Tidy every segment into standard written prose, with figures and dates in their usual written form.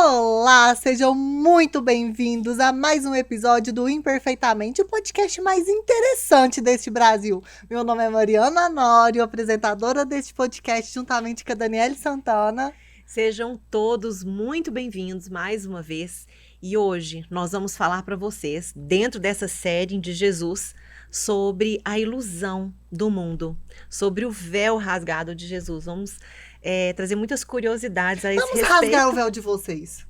Olá, sejam muito bem-vindos a mais um episódio do Imperfeitamente, o podcast mais interessante deste Brasil. Meu nome é Mariana Nório, apresentadora deste podcast, juntamente com a Daniele Santana. Sejam todos muito bem-vindos mais uma vez. E hoje nós vamos falar para vocês, dentro dessa série de Jesus, sobre a ilusão do mundo, sobre o véu rasgado de Jesus. Vamos trazer muitas curiosidades a esse respeito. Vamos rasgar o véu de vocês.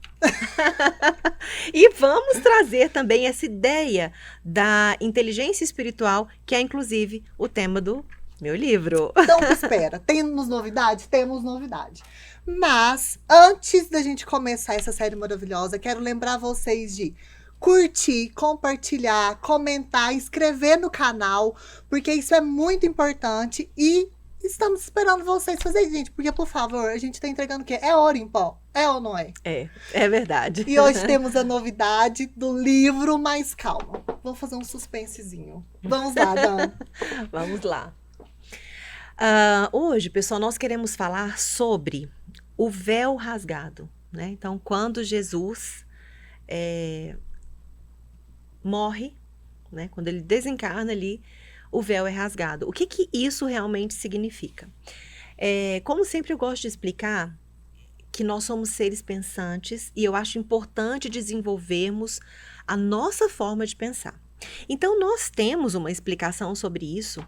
E vamos trazer também essa ideia da inteligência espiritual, que é inclusive o tema do meu livro. Então, espera, temos novidades? Temos novidade. Mas, antes da gente começar essa série maravilhosa, quero lembrar vocês de curtir, compartilhar, comentar, inscrever no canal, porque isso é muito importante e estamos esperando vocês fazerem, gente, porque, por favor, a gente tá entregando o quê? É ouro em pó, é ou não é? É verdade. E hoje temos a novidade do livro, mas calma, vamos fazer um suspensezinho. Vamos lá, Dan. Vamos lá. Hoje, pessoal, nós queremos falar sobre o véu rasgado, né? Então, quando Jesus morre, né? Quando ele desencarna ali, o véu é rasgado. O que isso realmente significa? Como sempre eu gosto de explicar que nós somos seres pensantes e eu acho importante desenvolvermos a nossa forma de pensar. Então, nós temos uma explicação sobre isso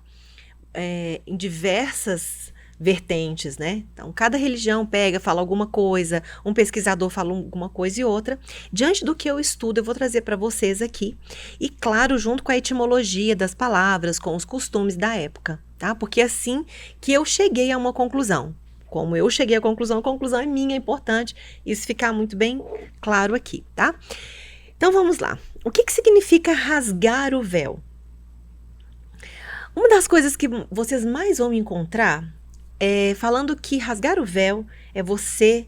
em diversas vertentes, né? Então, cada religião fala alguma coisa, um pesquisador fala alguma coisa e outra. Diante do que eu estudo, eu vou trazer para vocês aqui. E, claro, junto com a etimologia das palavras, com os costumes da época, tá? Porque é assim que eu cheguei a uma conclusão. Como eu cheguei à conclusão, a conclusão é minha, é importante isso ficar muito bem claro aqui, tá? Então, vamos lá. O que significa rasgar o véu? Uma das coisas que vocês mais vão encontrar falando que rasgar o véu é você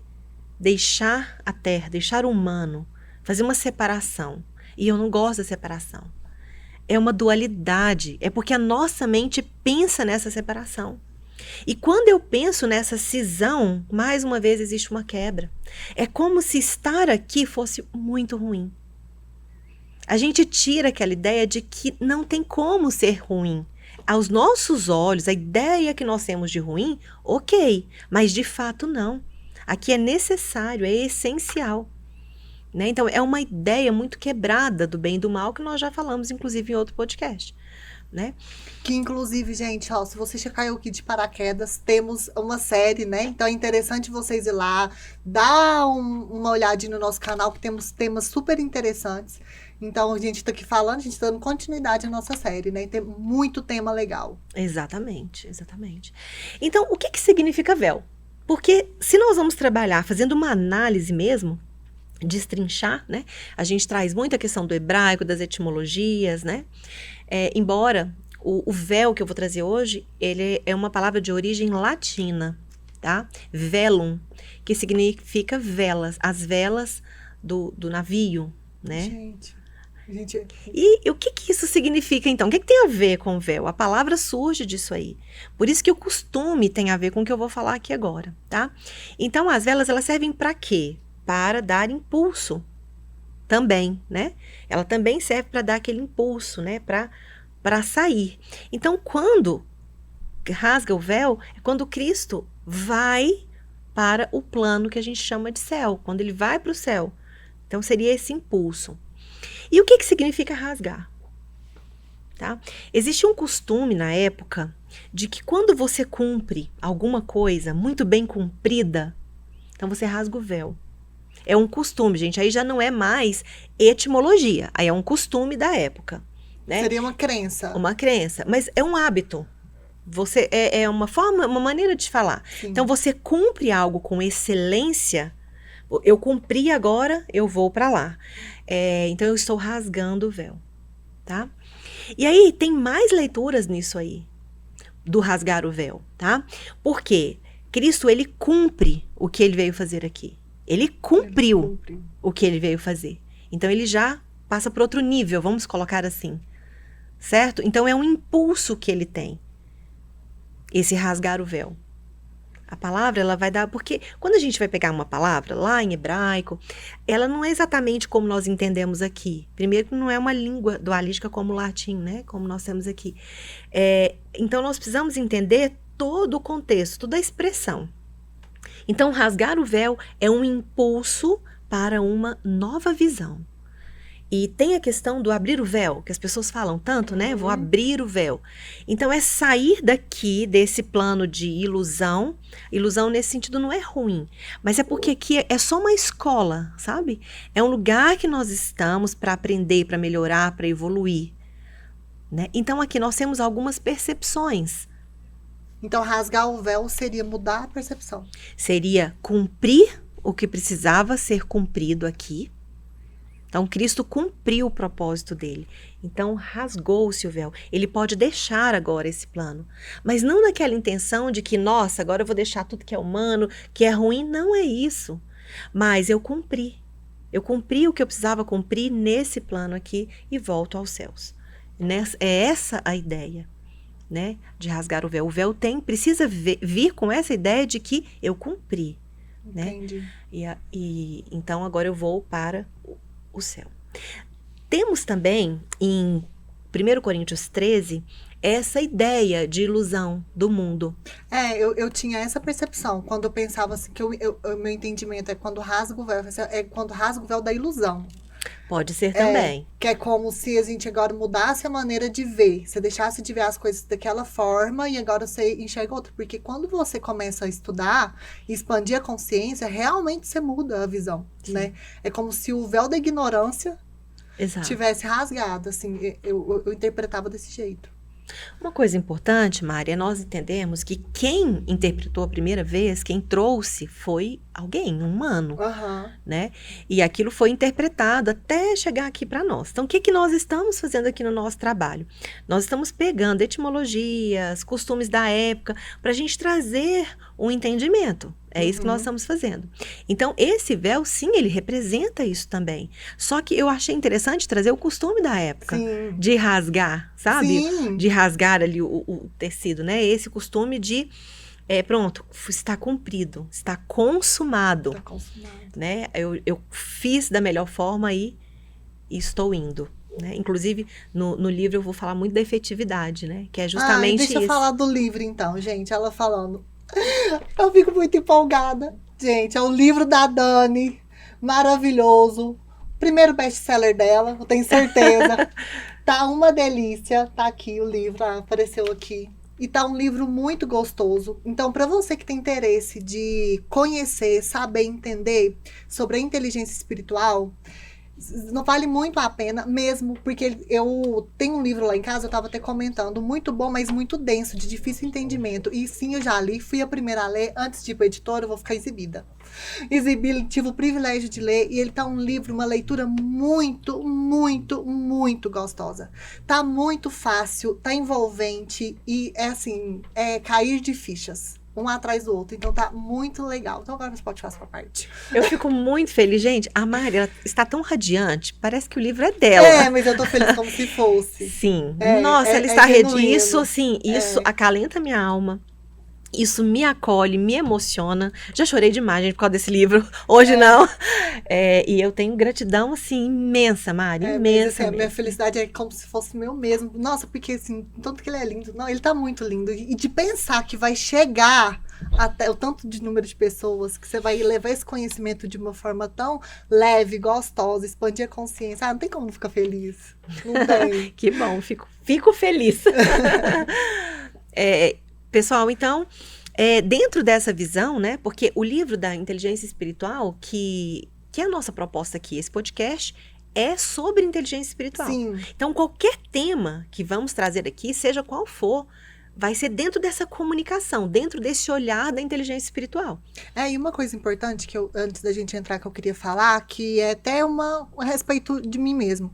deixar a terra, deixar o humano, fazer uma separação. E eu não gosto da separação. É uma dualidade, é porque a nossa mente pensa nessa separação. E quando eu penso nessa cisão, mais uma vez existe uma quebra. É como se estar aqui fosse muito ruim. A gente tira aquela ideia de que não tem como ser ruim. Aos nossos olhos, a ideia que nós temos de ruim, ok, mas de fato não. Aqui é necessário, é essencial. Né? Então, é uma ideia muito quebrada do bem e do mal que nós já falamos, inclusive, em outro podcast. Né? Que, inclusive, gente, ó, se você já caiu aqui de paraquedas, temos uma série, né? Então, é interessante vocês ir lá, dar uma olhadinha no nosso canal, que temos temas super interessantes. Então, a gente tá aqui falando, a gente tá dando continuidade à nossa série, né? E tem muito tema legal. Exatamente, exatamente. Então, o que significa véu? Porque se nós vamos trabalhar fazendo uma análise mesmo, destrinchar, né? A gente traz muito a questão do hebraico, das etimologias, né? Embora o véu que eu vou trazer hoje, ele é uma palavra de origem latina, tá? Velum, que significa velas, as velas do navio, né? Gente. E o que isso significa, então? O que tem a ver com o véu? A palavra surge disso aí. Por isso que o costume tem a ver com o que eu vou falar aqui agora, tá? Então, as velas, elas servem para quê? Para dar impulso também, né? Ela também serve para dar aquele impulso, né? Para sair. Então, quando rasga o véu, é quando Cristo vai para o plano que a gente chama de céu. Quando ele vai para o céu. Então, seria esse impulso. E o que significa rasgar? Tá? Existe um costume na época de que quando você cumpre alguma coisa muito bem cumprida, então você rasga o véu. É um costume, gente. Aí já não é mais etimologia. Aí é um costume da época. Né? Seria uma crença. Uma crença. Mas é um hábito. Você é uma forma, uma maneira de falar. Sim. Então você cumpre algo com excelência. Eu cumpri agora, eu vou para lá. Então eu estou rasgando o véu. Tá? E aí tem mais leituras nisso aí. Do rasgar o véu. Tá? Por quê? Cristo, ele cumpre o que ele veio fazer aqui. Ele cumpriu o que ele veio fazer. Então, ele já passa para outro nível, vamos colocar assim. Certo? Então, é um impulso que ele tem. Esse rasgar o véu. A palavra, ela vai dar... Porque quando a gente vai pegar uma palavra, lá em hebraico, ela não é exatamente como nós entendemos aqui. Primeiro que não é uma língua dualística como o latim, né? Como nós temos aqui. Então, nós precisamos entender todo o contexto, toda a expressão. Então, rasgar o véu é um impulso para uma nova visão. E tem a questão do abrir o véu, que as pessoas falam tanto, né? Vou abrir o véu. Então, é sair daqui, desse plano de ilusão. Ilusão, nesse sentido, não é ruim. Mas é porque aqui é só uma escola, sabe? É um lugar que nós estamos para aprender, para melhorar, para evoluir. Né? Então, aqui nós temos algumas percepções. Então, rasgar o véu seria mudar a percepção. Seria cumprir o que precisava ser cumprido aqui. Então, Cristo cumpriu o propósito dele. Então, rasgou-se o véu. Ele pode deixar agora esse plano. Mas não naquela intenção de que, nossa, agora eu vou deixar tudo que é humano, que é ruim. Não é isso. Mas eu cumpri. Eu cumpri o que eu precisava cumprir nesse plano aqui e volto aos céus. É essa a ideia, né, de rasgar o véu. O véu precisa vir com essa ideia de que eu cumpri. Entendi. Né? Então, agora eu vou para o céu. Temos também, em 1 Coríntios 13, essa ideia de ilusão do mundo. Eu tinha essa percepção, quando eu pensava assim, que o meu entendimento é quando rasga o véu, é quando rasga o véu da ilusão. Pode ser também. Que é como se a gente agora mudasse a maneira de ver. Você deixasse de ver as coisas daquela forma e agora você enxerga outra. Porque quando você começa a estudar, expandir a consciência, realmente você muda a visão, né? É como se o véu da ignorância tivesse rasgado, assim. Eu interpretava desse jeito. Uma coisa importante, Mari, é nós entendermos que quem interpretou a primeira vez, quem trouxe, foi alguém, um humano, né? E aquilo foi interpretado até chegar aqui para nós. Então, o que nós estamos fazendo aqui no nosso trabalho? Nós estamos pegando etimologias, costumes da época, para a gente trazer um entendimento. É isso que nós estamos fazendo. Então, esse véu, sim, ele representa isso também. Só que eu achei interessante trazer o costume da época. Sim. De rasgar, sabe? Sim. De rasgar ali o tecido, né? Esse costume de, pronto, está cumprido, está consumado. Está consumado. Né? Eu fiz da melhor forma e estou indo. Né? Inclusive, no livro eu vou falar muito da efetividade, né? Que é justamente deixa isso. eu falar do livro, então, gente. Ela falando... Eu fico muito empolgada. Gente, é o livro da Dani. Maravilhoso. Primeiro best-seller dela, eu tenho certeza. Tá uma delícia. Tá aqui o livro, apareceu aqui. E tá um livro muito gostoso. Então, para você que tem interesse de conhecer, saber, entender sobre a inteligência espiritual... Não vale muito a pena mesmo, porque eu tenho um livro lá em casa, eu estava até comentando, muito bom, mas muito denso, de difícil entendimento. E sim, eu já li, fui a primeira a ler, antes de ir para a editora, eu vou ficar exibida. Exibi, tive o privilégio de ler, e ele tá um livro, uma leitura muito, muito, muito gostosa. Tá muito fácil, tá envolvente, e é assim, cair de fichas. Um atrás do outro, então tá muito legal. Então agora você pode fazer sua parte. Eu fico muito feliz, gente. A Mari, ela está tão radiante, parece que o livro é dela. Mas eu tô feliz como se fosse. Sim. Nossa, ela está radiante. Isso, assim, isso acalenta minha alma. Isso me acolhe, me emociona. Já chorei demais, gente, por causa desse livro. Hoje não. E eu tenho gratidão, assim, imensa, Mari. Imensa. Mas, assim, a minha felicidade é como se fosse meu mesmo. Nossa, porque, assim, tanto que ele é lindo. Não, ele tá muito lindo. E de pensar que vai chegar até o tanto de número de pessoas, que você vai levar esse conhecimento de uma forma tão leve, gostosa, expandir a consciência. Não tem como não ficar feliz. Não tem. Que bom, fico feliz. Pessoal, então, dentro dessa visão, né, porque o livro da inteligência espiritual, que é a nossa proposta aqui, esse podcast, é sobre inteligência espiritual. Sim. Então, qualquer tema que vamos trazer aqui, seja qual for, vai ser dentro dessa comunicação, dentro desse olhar da inteligência espiritual. E uma coisa importante, que antes da gente entrar, que eu queria falar, que é até a respeito de mim mesmo.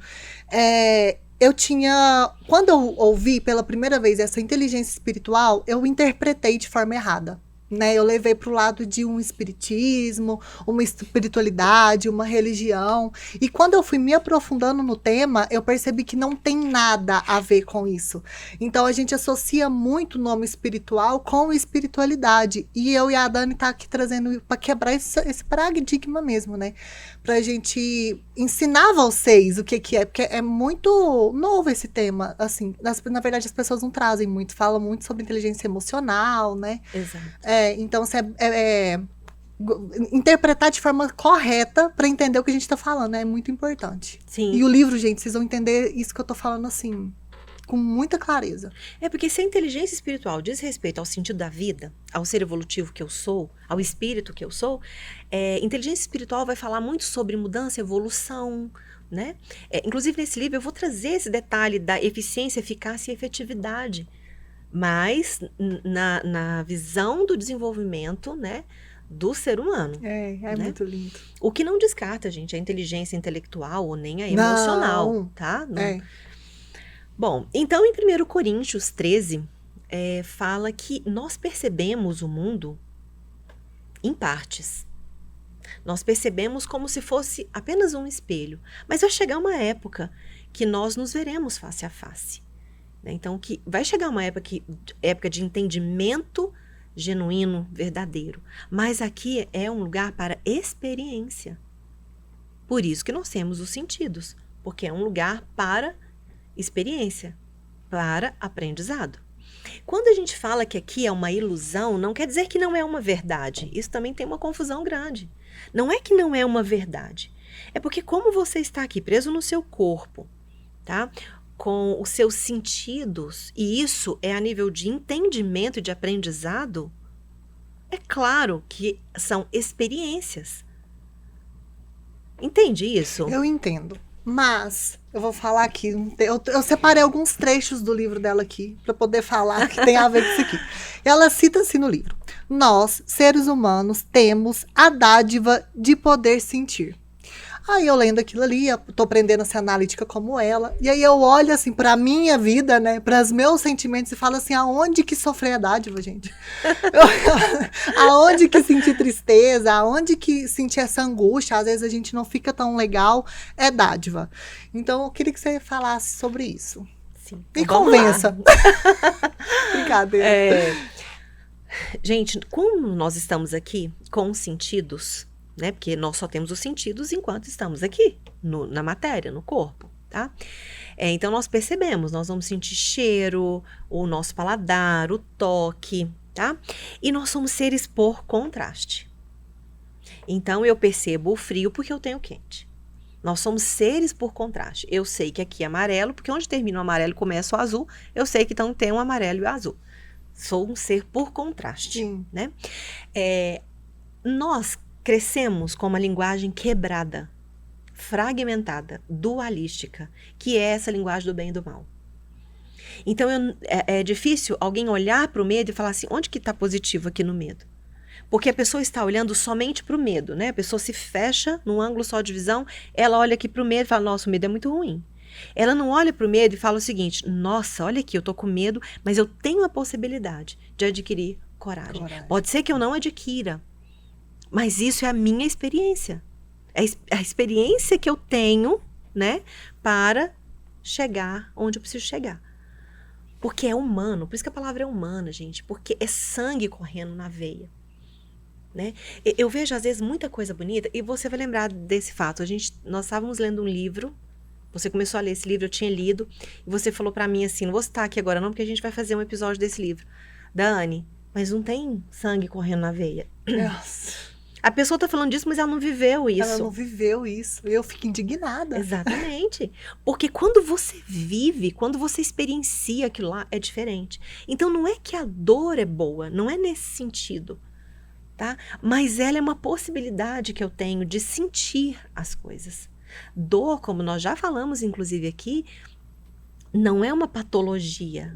Quando eu ouvi pela primeira vez essa inteligência espiritual, eu interpretei de forma errada. né? Eu levei para o lado de um espiritismo, uma espiritualidade, uma religião. E quando eu fui me aprofundando no tema, eu percebi que não tem nada a ver com isso. Então a gente associa muito o nome espiritual com espiritualidade. E eu e a Dani tá aqui trazendo para quebrar esse paradigma mesmo, né? Pra gente ensinar vocês o que é, porque é muito novo esse tema, assim, na verdade as pessoas não trazem muito, falam muito sobre inteligência emocional, né? Exato. Então, interpretar de forma correta para entender o que a gente está falando é muito importante. Sim. E o livro, gente, vocês vão entender isso que eu tô falando assim, com muita clareza. É porque se a inteligência espiritual diz respeito ao sentido da vida, ao ser evolutivo que eu sou, ao espírito que eu sou, inteligência espiritual vai falar muito sobre mudança, evolução, né? Inclusive, nesse livro, eu vou trazer esse detalhe da eficiência, eficácia e efetividade. Mas na visão do desenvolvimento, né, do ser humano. É né? muito lindo. O que não descarta, gente, a inteligência intelectual ou nem a emocional, Não. tá? Não. É. Bom, então em 1 Coríntios 13, fala que nós percebemos o mundo em partes. Nós percebemos como se fosse apenas um espelho. Mas vai chegar uma época que nós nos veremos face a face. Então, que vai chegar uma época de entendimento genuíno, verdadeiro. Mas aqui é um lugar para experiência. Por isso que nós temos os sentidos. Porque é um lugar para experiência, para aprendizado. Quando a gente fala que aqui é uma ilusão, não quer dizer que não é uma verdade. Isso também tem uma confusão grande. Não é que não é uma verdade. É porque como você está aqui preso no seu corpo, tá? Com os seus sentidos, e isso é a nível de entendimento e de aprendizado, é claro que são experiências. Entende isso? Eu entendo. Mas eu vou falar aqui, eu separei alguns trechos do livro dela aqui para poder falar que tem a ver com isso aqui. Ela cita assim no livro: nós, seres humanos, temos a dádiva de poder sentir. Aí eu lendo aquilo ali, eu tô aprendendo a ser analítica como ela, e aí eu olho assim pra minha vida, né, para os meus sentimentos e falo assim, aonde que sofrer a dádiva, gente? Aonde que sentir tristeza, aonde que sentir essa angústia, às vezes a gente não fica tão legal, é dádiva. Então eu queria que você falasse sobre isso. Sim. Me Então, convença. Brincadeira. Gente, como nós estamos aqui com os sentidos, né? Porque nós só temos os sentidos enquanto estamos aqui, na matéria, no corpo, tá? Então, nós percebemos, nós vamos sentir cheiro, o nosso paladar, o toque, tá? E nós somos seres por contraste. Então, eu percebo o frio porque eu tenho quente. Nós somos seres por contraste. Eu sei que aqui é amarelo, porque onde termina o amarelo e começa o azul, eu sei que então tem o amarelo e o azul. Sou um ser por contraste, né? Nós crescemos com uma linguagem quebrada, fragmentada, dualística, que é essa linguagem do bem e do mal. Então, é difícil alguém olhar para o medo e falar assim, onde que está positivo aqui no medo? Porque a pessoa está olhando somente para o medo, né? A pessoa se fecha num ângulo só de visão, ela olha aqui para o medo e fala, nossa, o medo é muito ruim. Ela não olha para o medo e fala o seguinte, nossa, olha aqui, eu tô com medo, mas eu tenho a possibilidade de adquirir coragem. Pode ser que eu não adquira, mas isso é a minha experiência. É a experiência que eu tenho, né, para chegar onde eu preciso chegar. Porque é humano, por isso que a palavra é humana, gente, porque é sangue correndo na veia. Né? Eu vejo, às vezes, muita coisa bonita, e você vai lembrar desse fato. Nós estávamos lendo um livro, você começou a ler esse livro, eu tinha lido, e você falou pra mim assim, não vou citar aqui agora não, porque a gente vai fazer um episódio desse livro. Dani, mas não tem sangue correndo na veia. Nossa. A pessoa tá falando disso, mas ela não viveu isso. Ela não viveu isso. Eu fico indignada. Exatamente. Porque quando você vive, quando você experiencia aquilo lá, é diferente. Então, não é que a dor é boa, não é nesse sentido, tá? Mas ela é uma possibilidade que eu tenho de sentir as coisas. Dor, como nós já falamos, inclusive aqui, não é uma patologia.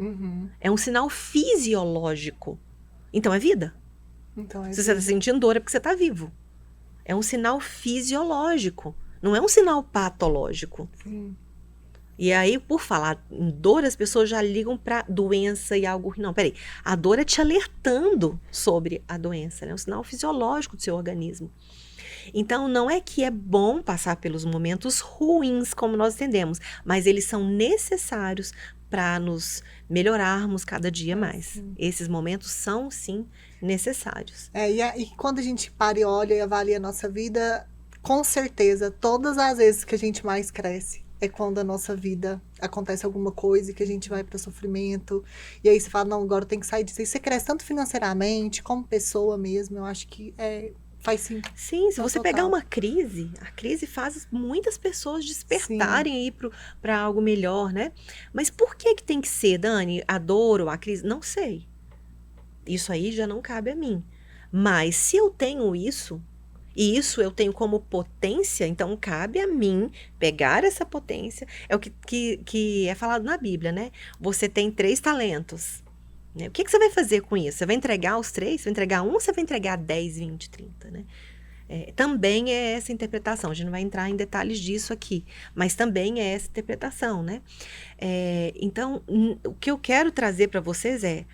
É um sinal fisiológico. Então, é vida. Se você está sentindo dor é porque você está vivo. É um sinal fisiológico. Não é um sinal patológico. Sim. E aí, por falar em dor, as pessoas já ligam para doença e algo ruim. Não, peraí. A dor é te alertando sobre a doença, né? É um sinal fisiológico do seu organismo. Então, não é que é bom passar pelos momentos ruins, como nós entendemos, mas eles são necessários para nos melhorarmos cada dia mais. Sim. Esses momentos são, sim, necessários. E quando a gente para e olha e avalia a nossa vida, com certeza, todas as vezes que a gente mais cresce é quando a nossa vida acontece alguma coisa e que a gente vai para sofrimento. E aí você fala, não, agora tem que sair disso. E você cresce tanto financeiramente, como pessoa mesmo. Eu acho que faz sim. Sim, se você Total. pegar uma crise, a crise faz muitas pessoas despertarem aí para algo melhor, né? Mas por que tem que ser, Dani, a dor ou a crise? Não sei. Isso aí já não cabe a mim. Mas se eu tenho isso, e isso eu tenho como potência, então cabe a mim pegar essa potência. É o que é falado na Bíblia, né? Você tem 3 talentos. Né? O que você vai fazer com isso? Você vai entregar os 3? Você vai entregar um ou você vai entregar 10, 20, 30, né? Também é essa interpretação. A gente não vai entrar em detalhes disso aqui, mas também é essa interpretação, né? Então, o que eu quero trazer para vocês é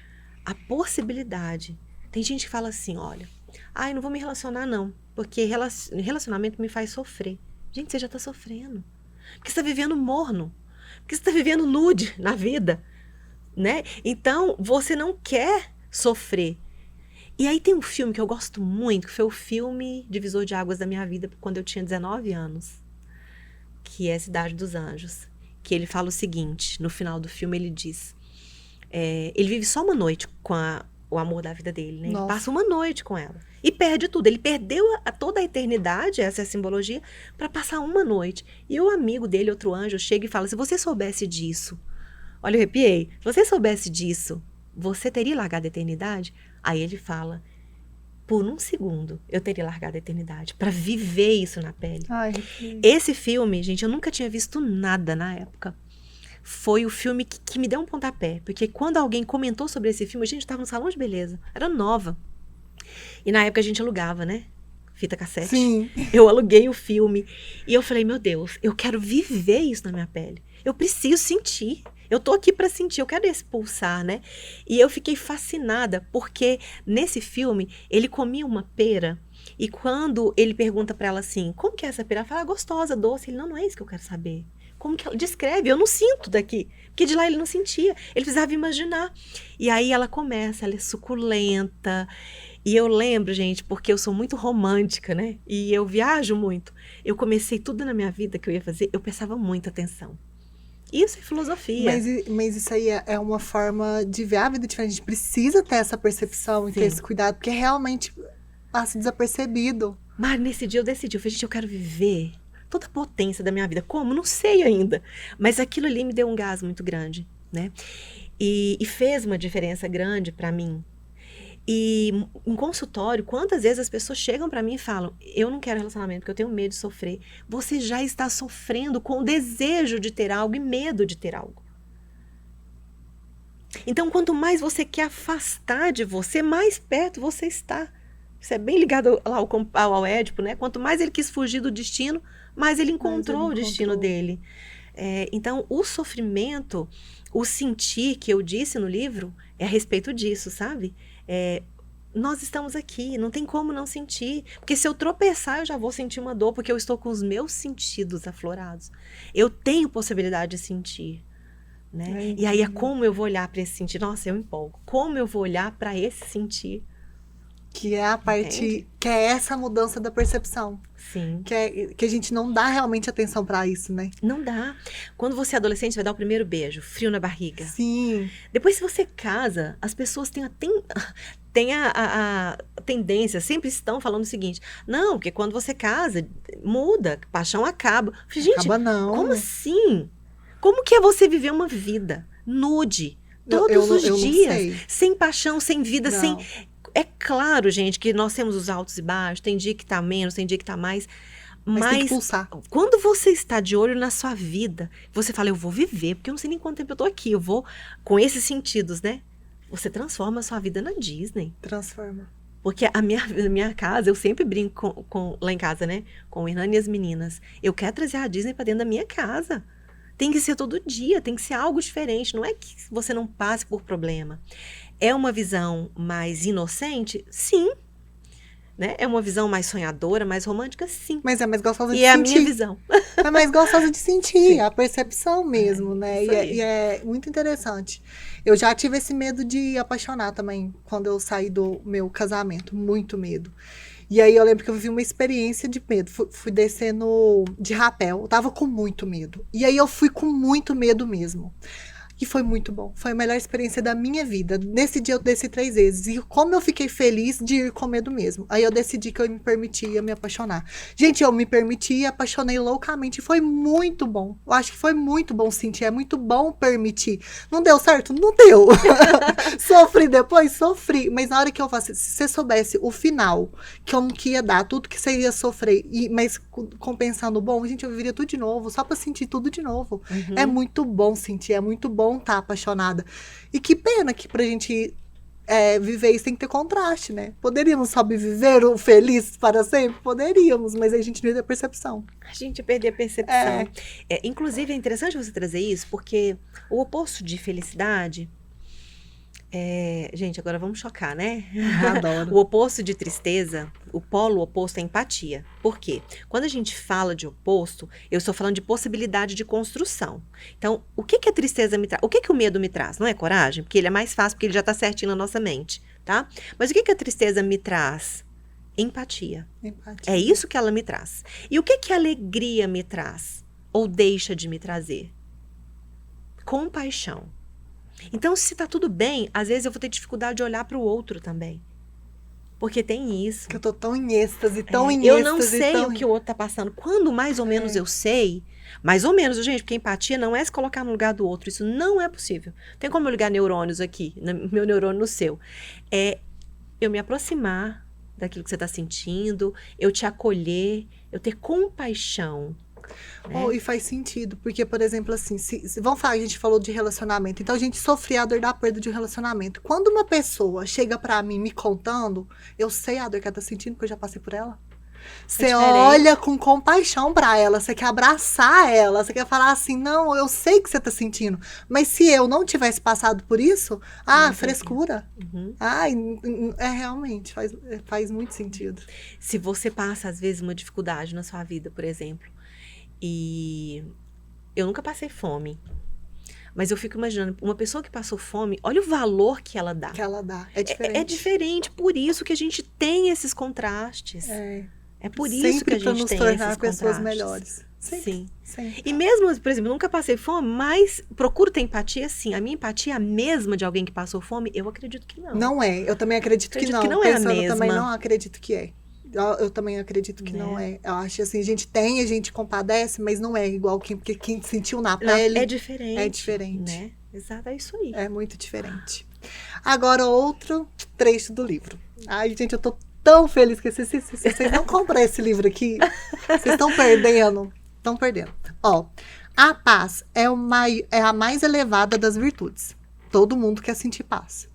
a possibilidade. Tem gente que fala assim, olha, eu não vou me relacionar não, porque relacionamento me faz sofrer. Gente, você já tá sofrendo. Porque você tá vivendo morno. Porque você tá vivendo nude na vida, né? Então, você não quer sofrer. E aí tem um filme que eu gosto muito, que foi o filme divisor de águas da minha vida, quando eu tinha 19 anos, que é Cidade dos Anjos. Que ele fala o seguinte, no final do filme ele diz, ele vive só uma noite com o amor da vida dele, né? Ele passa uma noite com ela. E perde tudo. Ele perdeu toda a eternidade, essa é a simbologia, para passar uma noite. E o amigo dele, outro anjo, chega e fala, se você soubesse disso, olha, eu arrepiei, se você soubesse disso, você teria largado a eternidade? Aí ele fala, por um segundo, eu teria largado a eternidade, para viver isso na pele. Ai, Esse filme, gente, eu nunca tinha visto nada na época. Foi o filme que me deu um pontapé. Porque quando alguém comentou sobre esse filme, a gente estava no salão de beleza. Era nova. E na época a gente alugava, né? Fita cassete. Sim. Eu aluguei o filme. E eu falei, meu Deus, eu quero viver isso na minha pele. Eu preciso sentir. Eu tô aqui para sentir, eu quero esse pulsar, né? E eu fiquei fascinada, porque nesse filme, ele comia uma pera. E quando ele pergunta para ela assim, como que é essa pera? Ela fala, gostosa, doce. Ele, não é isso que eu quero saber. Como que ela descreve? Eu não sinto daqui. Porque de lá ele não sentia. Ele precisava imaginar. E aí ela começa, ela é suculenta. E eu lembro, gente, porque eu sou muito romântica, né? E eu viajo muito. Eu comecei tudo na minha vida que eu ia fazer, eu prestava muita atenção. Isso é filosofia. Mas isso aí é uma forma de ver a vida diferente. A gente precisa ter essa percepção e ter esse cuidado, porque realmente passa desapercebido. Mas nesse dia eu decidi, eu falei, gente, eu quero viver toda a potência da minha vida. Como? Não sei ainda. Mas aquilo ali me deu um gás muito grande, né? E fez uma diferença grande para mim. E em consultório, quantas vezes as pessoas chegam para mim e falam, eu não quero relacionamento porque eu tenho medo de sofrer. Você já está sofrendo com o desejo de ter algo e medo de ter algo. Então, quanto mais você quer afastar de você, mais perto você está. Isso é bem ligado lá ao Édipo, né? Quanto mais ele quis fugir do destino, mais ele encontrou o destino dele. Então, o sofrimento, o sentir que eu disse no livro, é a respeito disso, sabe? Nós estamos aqui, não tem como não sentir. Porque se eu tropeçar, eu já vou sentir uma dor, porque eu estou com os meus sentidos aflorados. Eu tenho possibilidade de sentir. Né? E aí é como eu vou olhar para esse sentir. Nossa, eu empolgo. Como eu vou olhar para esse sentir? Que é a parte, que é essa mudança da percepção. Sim. Que a gente não dá realmente atenção pra isso, né? Não dá. Quando você é adolescente, vai dar o primeiro beijo, frio na barriga. Sim. Depois, se você casa, as pessoas têm a tendência, sempre estão falando o seguinte, não, porque quando você casa, muda, paixão acaba. Gente, acaba não. Como assim? Como que é você viver uma vida nude, todos os dias, sem paixão, sem vida, não. sem... É claro, gente, que nós temos os altos e baixos, tem dia que tá menos, tem dia que tá mais. Mas tem que pulsar. Quando você está de olho na sua vida, você fala, eu vou viver, porque eu não sei nem quanto tempo eu tô aqui, eu vou com esses sentidos, né? Você transforma a sua vida na Disney. Transforma. Porque a minha casa, eu sempre brinco lá em casa, né? Com o Hernani e as meninas. Eu quero trazer a Disney pra dentro da minha casa. tem que ser todo dia, tem que ser algo diferente. Não é que você não passe por problema. É uma visão mais inocente? Sim. Né? É uma visão mais sonhadora, mais romântica? Sim. Mas é mais gostosa de E é a sentir. minha visão. É mais gostosa de sentir, Sim. a percepção mesmo, né? isso aí. E é muito interessante. Eu já tive esse medo de apaixonar também, quando eu saí do meu casamento. Muito medo. E aí eu lembro que eu vivi uma experiência de medo. Fui descendo de rapel, eu tava com muito medo. E aí eu fui com muito medo mesmo. E foi muito bom. Foi a melhor experiência da minha vida. Nesse dia eu desci 3 vezes. E como eu fiquei feliz de ir com medo mesmo. Aí eu decidi que eu me permitia me apaixonar. Gente, eu me permiti e apaixonei loucamente. E foi muito bom. Eu acho que foi muito bom sentir. É muito bom permitir. Não deu certo? Não deu. Sofri depois? Sofri. Mas na hora que eu faço, se você soubesse o final, como que ia dar, tudo que você ia sofrer, mas compensando bom, gente, eu viveria tudo de novo. Só pra sentir tudo de novo. É muito bom sentir. É muito bom estar apaixonada. E que pena que pra gente viver isso tem que ter contraste, né? Poderíamos só viver o feliz para sempre? Poderíamos, mas aí a gente não ia ter percepção. A gente ia perder a percepção. Inclusive, é interessante você trazer isso, porque o oposto de felicidade... Gente, agora vamos chocar, né? Adoro. O oposto de tristeza, o polo oposto é empatia. Por quê? Quando a gente fala de oposto, eu estou falando de possibilidade de construção. Então, o que a tristeza me traz? O que o medo me traz? Não é coragem? Porque ele é mais fácil, porque ele já está certinho na nossa mente, tá? Mas o que a tristeza me traz? Empatia. Empatia. É isso que ela me traz. E o que a alegria me traz? Ou deixa de me trazer? Compaixão. Então, se tá tudo bem, às vezes eu vou ter dificuldade de olhar para o outro também. Porque tem isso. Que eu tô tão em êxtase, tão em Eu êxtase. não sei tão... o que o outro tá passando. Quando mais ou menos eu sei, mais ou menos, gente, porque empatia não é se colocar no lugar do outro. Isso não é possível. Tem como eu ligar neurônios aqui, meu neurônio no seu. É eu me aproximar daquilo que você tá sentindo, eu te acolher, eu ter compaixão. E faz sentido, porque, por exemplo, assim, vamos falar, a gente falou de relacionamento, então a gente sofria a dor da perda de um relacionamento. Quando uma pessoa chega pra mim me contando, eu sei a dor que ela tá sentindo, porque eu já passei por ela. Você olha com compaixão pra ela, você quer abraçar ela, você quer falar assim, não, eu sei que você tá sentindo, mas se eu não tivesse passado por isso, frescura. Realmente, faz muito sentido. Se você passa, às vezes, uma dificuldade na sua vida, por exemplo, e eu nunca passei fome, mas eu fico imaginando, uma pessoa que passou fome, olha o valor que ela dá. Que ela dá, é diferente. É diferente, por isso que a gente tem esses contrastes. É por isso que a gente tem esses contrastes. Sempre para nos tornar pessoas melhores. Sim. Sempre. E mesmo, por exemplo, nunca passei fome, mas procuro ter empatia, sim. A minha empatia é a mesma de alguém que passou fome? Eu acredito que não. Não é, eu também acredito que não. Que não é a mesma. Eu também não acredito que é. Eu também acredito que não é. Eu acho assim, a gente compadece, mas não é igual porque quem sentiu na pele. É diferente. É diferente. Né? Exato, é isso aí. É muito diferente. Agora, outro trecho do livro. Ai, gente, eu tô tão feliz que se vocês não compram esse livro aqui, vocês estão perdendo. Estão perdendo. Ó, a paz é a mais elevada das virtudes. Todo mundo quer sentir paz.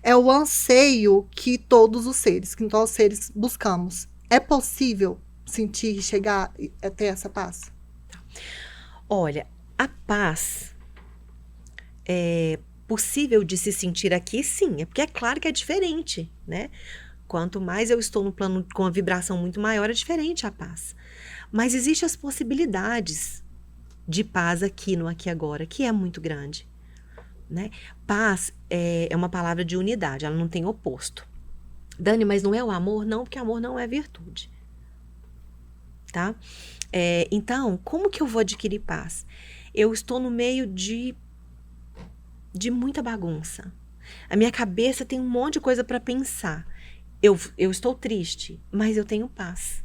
É o anseio que todos os seres, que nós seres buscamos. É possível sentir, chegar a ter essa paz? Olha, a paz é possível de se sentir aqui, sim. É porque é claro que é diferente, né? Quanto mais eu estou no plano com uma vibração muito maior, é diferente a paz. Mas existem as possibilidades de paz aqui no aqui e agora, que é muito grande. Né? Paz é uma palavra de unidade, ela não tem oposto. Dani, mas não é o amor? Não, porque amor não é virtude. Tá? Então, como que eu vou adquirir paz? Eu estou no meio de muita bagunça. A minha cabeça tem um monte de coisa para pensar. Eu estou triste, mas eu tenho paz.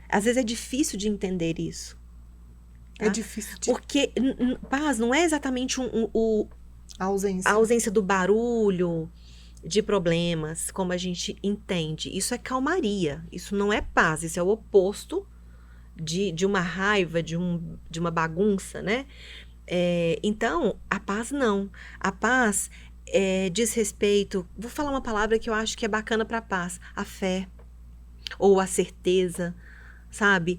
Às vezes é difícil de entender isso. Tá? É difícil. Porque paz não é exatamente a ausência. A ausência do barulho, de problemas, como a gente entende. Isso é calmaria. Isso não é paz. Isso é o oposto de uma raiva, de uma bagunça, né? Então, a paz não. A paz diz respeito... Vou falar uma palavra que eu acho que é bacana para a paz. A fé. Ou a certeza. sabe?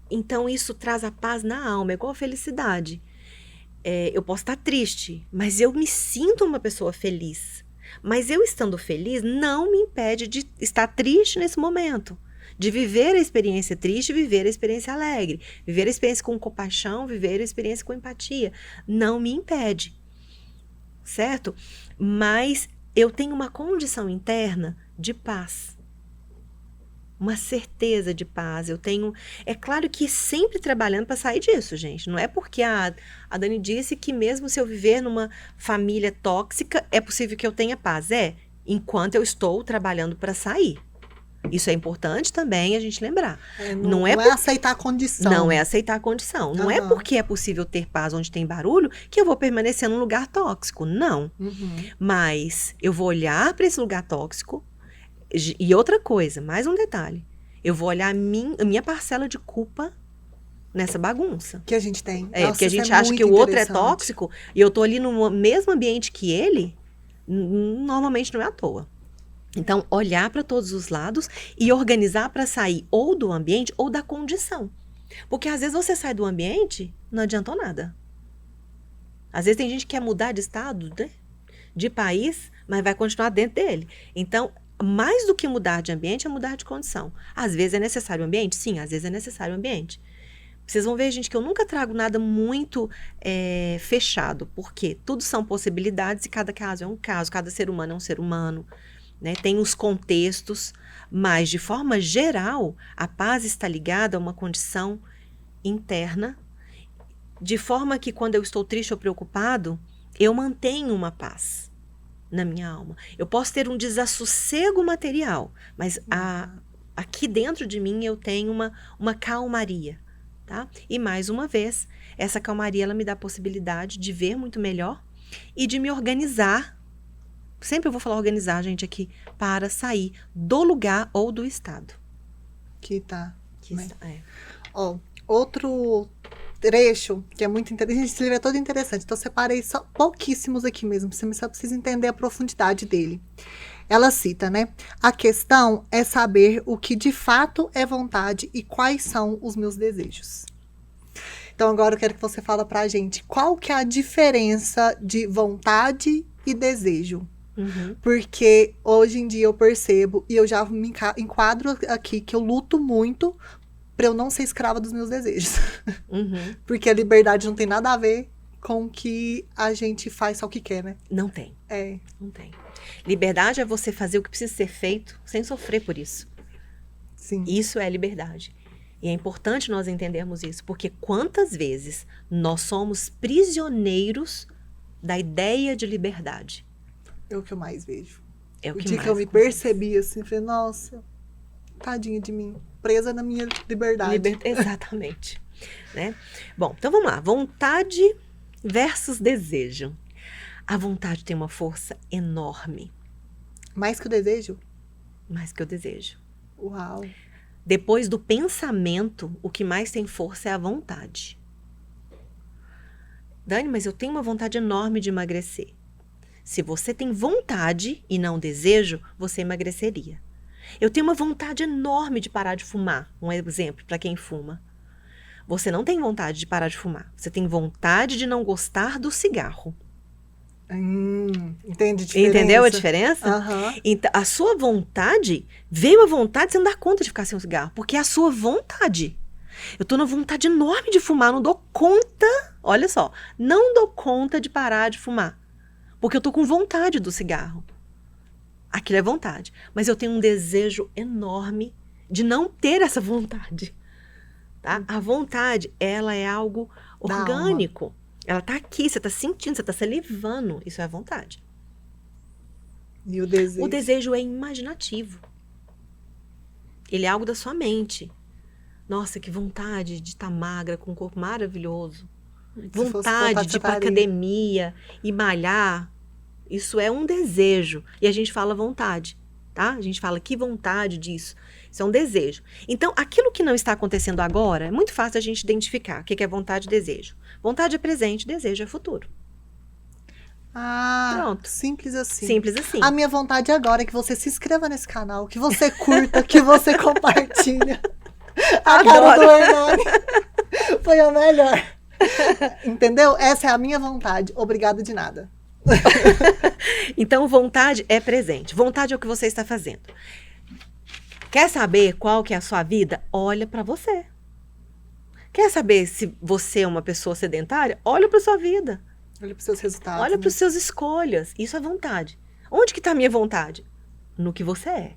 Então isso traz a paz na alma, é igual a felicidade. Eu posso estar triste, mas eu me sinto uma pessoa feliz. Mas eu estando feliz não me impede de estar triste nesse momento. De viver a experiência triste, viver a experiência alegre. Viver a experiência com compaixão, viver a experiência com empatia. Não me impede, certo? Mas eu tenho uma condição interna de paz. Uma certeza de paz. Eu tenho... É claro que sempre trabalhando para sair disso, gente. Não é porque a Dani disse que mesmo se eu viver numa família tóxica, é possível que eu tenha paz. Enquanto eu estou trabalhando para sair. Isso é importante também a gente lembrar. Não é aceitar a condição. Não é aceitar a condição. Não é porque é possível ter paz onde tem barulho que eu vou permanecer num lugar tóxico. Não. Mas eu vou olhar para esse lugar tóxico. E outra coisa, mais um detalhe. Eu vou olhar a minha parcela de culpa nessa bagunça. Que a gente tem. Nossa, porque a gente acha que o outro é tóxico e eu tô ali no mesmo ambiente que ele, normalmente não é à toa. Então, olhar para todos os lados e organizar para sair ou do ambiente ou da condição. Porque às vezes você sai do ambiente, não adiantou nada. Às vezes tem gente que quer mudar de estado, né? De país, mas vai continuar dentro dele. Então, mais do que mudar de ambiente é mudar de condição. Às vezes é necessário o ambiente? Sim, às vezes é necessário o ambiente. Vocês vão ver, gente, que eu nunca trago nada muito fechado. Porque tudo são possibilidades e cada caso é um caso. Cada ser humano é um ser humano. Né? Tem os contextos, mas de forma geral, a paz está ligada a uma condição interna, de forma que quando eu estou triste ou preocupado, eu mantenho uma paz na minha alma. Eu posso ter um desassossego material, mas aqui dentro de mim eu tenho uma calmaria. Tá? E mais uma vez, essa calmaria ela me dá a possibilidade de ver muito melhor e de me organizar. Sempre eu vou falar organizar, gente, aqui, para sair do lugar ou do estado. Outro trecho que é muito interessante, esse livro é todo interessante, então eu separei só pouquíssimos aqui mesmo, você só precisa entender a profundidade dele. Ela cita, né? A questão é saber o que de fato é vontade e quais são os meus desejos. Então agora eu quero que você fale pra gente qual que é a diferença de vontade e desejo. Porque hoje em dia eu percebo e eu já me enquadro aqui que eu luto muito pra eu não ser escrava dos meus desejos. Porque a liberdade não tem nada a ver com que a gente faz só o que quer, né? Não tem. Não tem. Liberdade é você fazer o que precisa ser feito sem sofrer por isso. Sim. Isso é liberdade. E é importante nós entendermos isso, porque quantas vezes nós somos prisioneiros da ideia de liberdade? É o que eu mais vejo. O dia que eu me percebi assim, falei, nossa, tadinha de mim, presa na minha liberdade. Exatamente. Né? Bom, então vamos lá. Vontade versus desejo. A vontade tem uma força enorme. Mais que o desejo? Mais que o desejo. Uau. Depois do pensamento, o que mais tem força é a vontade. Dani, mas eu tenho uma vontade enorme de emagrecer. Se você tem vontade e não desejo, você emagreceria. Eu tenho uma vontade enorme de parar de fumar. Um exemplo para quem fuma. Você não tem vontade de parar de fumar. Você tem vontade de não gostar do cigarro. Entende a diferença? Entendeu a diferença? Então, a sua vontade, veio a vontade, você não dá conta de ficar sem o cigarro. Porque é a sua vontade. Eu tô na vontade enorme de fumar, não dou conta, olha só, não dou conta de parar de fumar. Porque eu tô com vontade do cigarro. Aquilo é vontade. Mas eu tenho um desejo enorme de não ter essa vontade. Tá? A vontade, ela é algo orgânico. Ela tá aqui, você tá sentindo, você tá salivando. Isso é a vontade. E o desejo? O desejo é imaginativo. Ele é algo da sua mente. Nossa, que vontade de estar magra, com um corpo maravilhoso. Vontade de ir pra academia e malhar. Isso é um desejo. E a gente fala vontade, tá? A gente fala que vontade disso. Isso é um desejo. Então, aquilo que não está acontecendo agora, é muito fácil a gente identificar o que é vontade e desejo. Vontade é presente, desejo é futuro. Pronto. Simples assim. Simples assim. A minha vontade agora é que você se inscreva nesse canal, que você curta, que você compartilha. A cara do Hernani foi a melhor. Entendeu? Essa é a minha vontade. Obrigado de nada. Então, vontade é presente. Vontade é o que você está fazendo. Quer saber qual que é a sua vida? Olha para você. Quer saber se você é uma pessoa sedentária? Olha para sua vida. Olha para os seus resultados. Olha para os seus escolhas. Isso é vontade. Onde que está a minha vontade? No que você é.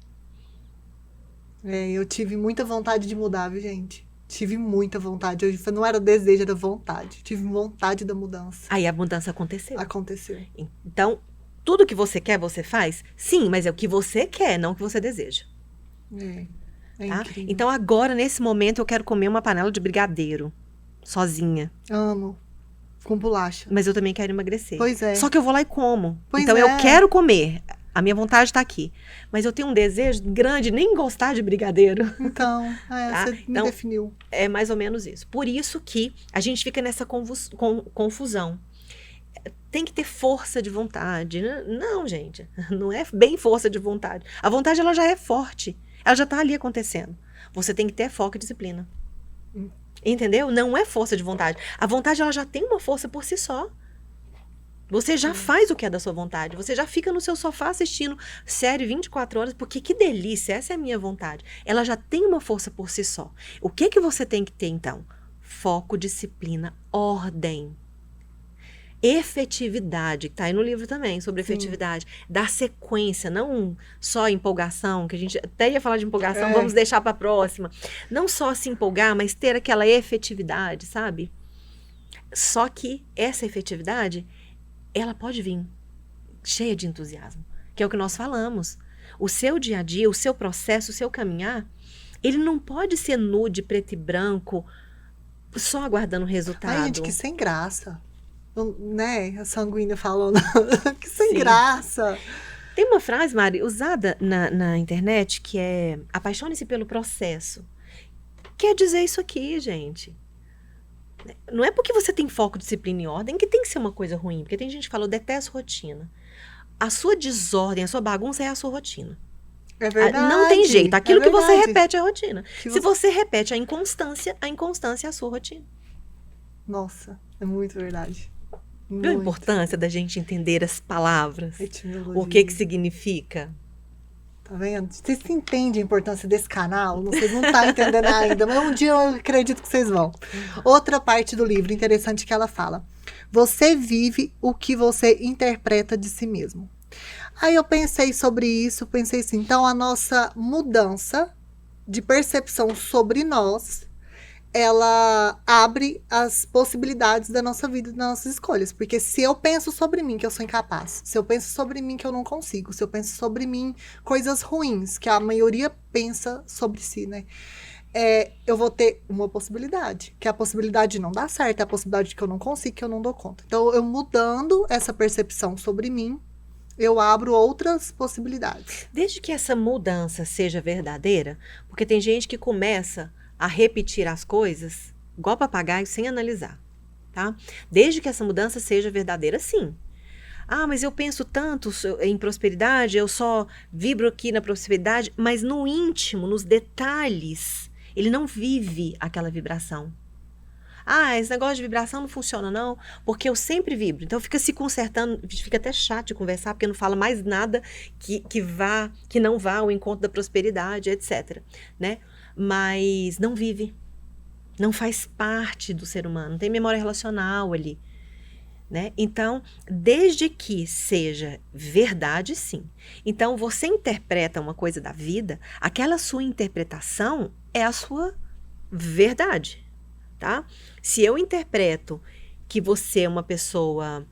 Eu tive muita vontade de mudar, viu, gente? Tive muita vontade. Não era desejo, era vontade. Tive vontade da mudança. Aí a mudança aconteceu. Aconteceu. Então, tudo que você quer, você faz? Sim, mas é o que você quer, não o que você deseja. É Tá? incrível. Então, agora, nesse momento, eu quero comer uma panela de brigadeiro. Sozinha. Amo. Com bolacha. Mas eu também quero emagrecer. Pois é. Só que eu vou lá e como. Pois então, é. eu quero comer. A minha vontade está aqui. Mas eu tenho um desejo grande, nem gostar de brigadeiro. Então, Tá? você me Então, definiu. É mais ou menos isso. Por isso que a gente fica nessa confusão. Tem que ter força de vontade. Não, gente. Não é bem força de vontade. A vontade, ela já é forte. Ela já está ali acontecendo. Você tem que ter foco e disciplina. Entendeu? Não é força de vontade. A vontade, ela já tem uma força por si só. Você já faz o que é da sua vontade. Você já fica no seu sofá assistindo série 24 horas, porque que delícia, essa é a minha vontade. Ela já tem uma força por si só. O que você tem que ter, então? Foco, disciplina, ordem. Efetividade, que tá aí no livro também, sobre efetividade. Dar sequência, não só empolgação, que a gente até ia falar de empolgação, vamos deixar para a próxima. Não só se empolgar, mas ter aquela efetividade, sabe? Só que essa efetividade, ela pode vir cheia de entusiasmo, que é o que nós falamos. O seu dia a dia, o seu processo, o seu caminhar, ele não pode ser nude, preto e branco, só aguardando o resultado. Ai, gente, que sem graça. Né? A sanguínea falando. Que sem Sim. graça. Tem uma frase, Mari, usada na internet, que é: apaixone-se pelo processo. Quer dizer isso aqui, gente. Não é porque você tem foco, disciplina e ordem que tem que ser uma coisa ruim. Porque tem gente que fala: eu detesto rotina. A sua desordem, a sua bagunça é a sua rotina. É verdade. Não tem jeito. Aquilo que você repete é a rotina. Que Se você repete a inconstância é a sua rotina. Nossa, é muito verdade. Viu a importância da gente entender as palavras? Etimologia. O que significa? Tá vendo? Vocês entendem a importância desse canal? Vocês não estão entendendo ainda, mas um dia eu acredito que vocês vão. Outra parte do livro interessante que ela fala: você vive o que você interpreta de si mesmo. Aí eu pensei sobre isso, pensei assim, então a nossa mudança de percepção sobre nós, ela abre as possibilidades da nossa vida, das nossas escolhas. Porque se eu penso sobre mim que eu sou incapaz, se eu penso sobre mim que eu não consigo, se eu penso sobre mim coisas ruins, que a maioria pensa sobre si, né? Eu vou ter uma possibilidade, que é a possibilidade de não dar certo, é a possibilidade de que eu não consigo, que eu não dou conta. Então, eu mudando essa percepção sobre mim, eu abro outras possibilidades. Desde que essa mudança seja verdadeira, porque tem gente que começa a repetir as coisas igual papagaio sem analisar, tá? Desde que essa mudança seja verdadeira, sim. Ah, mas eu penso tanto em prosperidade, eu só vibro aqui na prosperidade, mas no íntimo, nos detalhes, ele não vive aquela vibração. Ah, esse negócio de vibração não funciona não, porque eu sempre vibro. Então fica se consertando, fica até chato de conversar, porque não fala mais nada que não vá ao encontro da prosperidade, etc, né? Mas não vive, não faz parte do ser humano, não tem memória relacional ali, né? Então, desde que seja verdade, sim. Então, você interpreta uma coisa da vida, aquela sua interpretação é a sua verdade, tá? Se eu interpreto que você é uma pessoa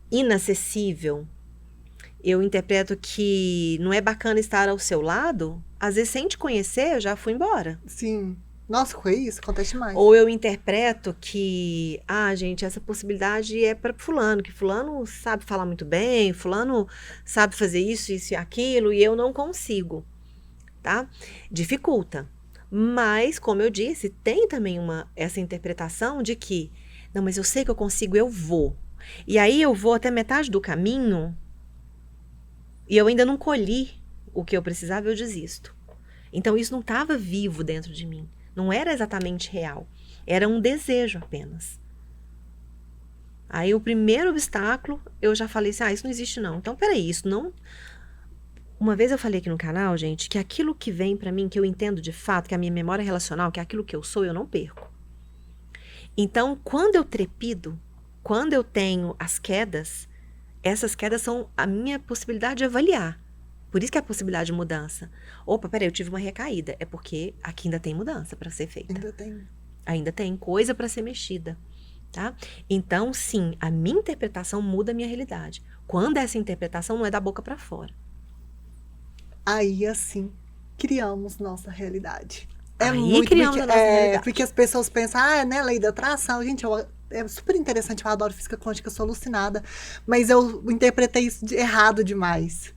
inacessível, eu interpreto que não é bacana estar ao seu lado, às vezes sem te conhecer, eu já fui embora. Sim. Nossa, foi isso? Acontece mais. Ou eu interpreto que, gente, essa possibilidade é para fulano, que fulano sabe falar muito bem, fulano sabe fazer isso, isso e aquilo, e eu não consigo, tá? Dificulta. Mas, como eu disse, tem também essa interpretação de que, não, mas eu sei que eu consigo, eu vou. E aí eu vou até metade do caminho e eu ainda não colhi o que eu precisava, eu desisto. Então, isso não estava vivo dentro de mim. Não era exatamente real. Era um desejo apenas. Aí o primeiro obstáculo, eu já falei assim, isso não existe não. Então, peraí, isso não... Uma vez eu falei aqui no canal, gente, que aquilo que vem pra mim, que eu entendo de fato, que é a minha memória relacional, que é aquilo que eu sou, eu não perco. Então, quando eu trepido, quando eu tenho as quedas, essas quedas são a minha possibilidade de avaliar. Por isso que é a possibilidade de mudança. Opa, peraí, eu tive uma recaída. É porque aqui ainda tem mudança para ser feita. Ainda tem coisa para ser mexida. Tá? Então, sim, a minha interpretação muda a minha realidade. Quando essa interpretação não é da boca para fora. Aí, assim, criamos nossa realidade. Aí criamos a nossa realidade. Porque as pessoas pensam, né, lei da atração. Gente, é super interessante, eu adoro física quântica, eu sou alucinada. Mas eu interpretei isso errado demais.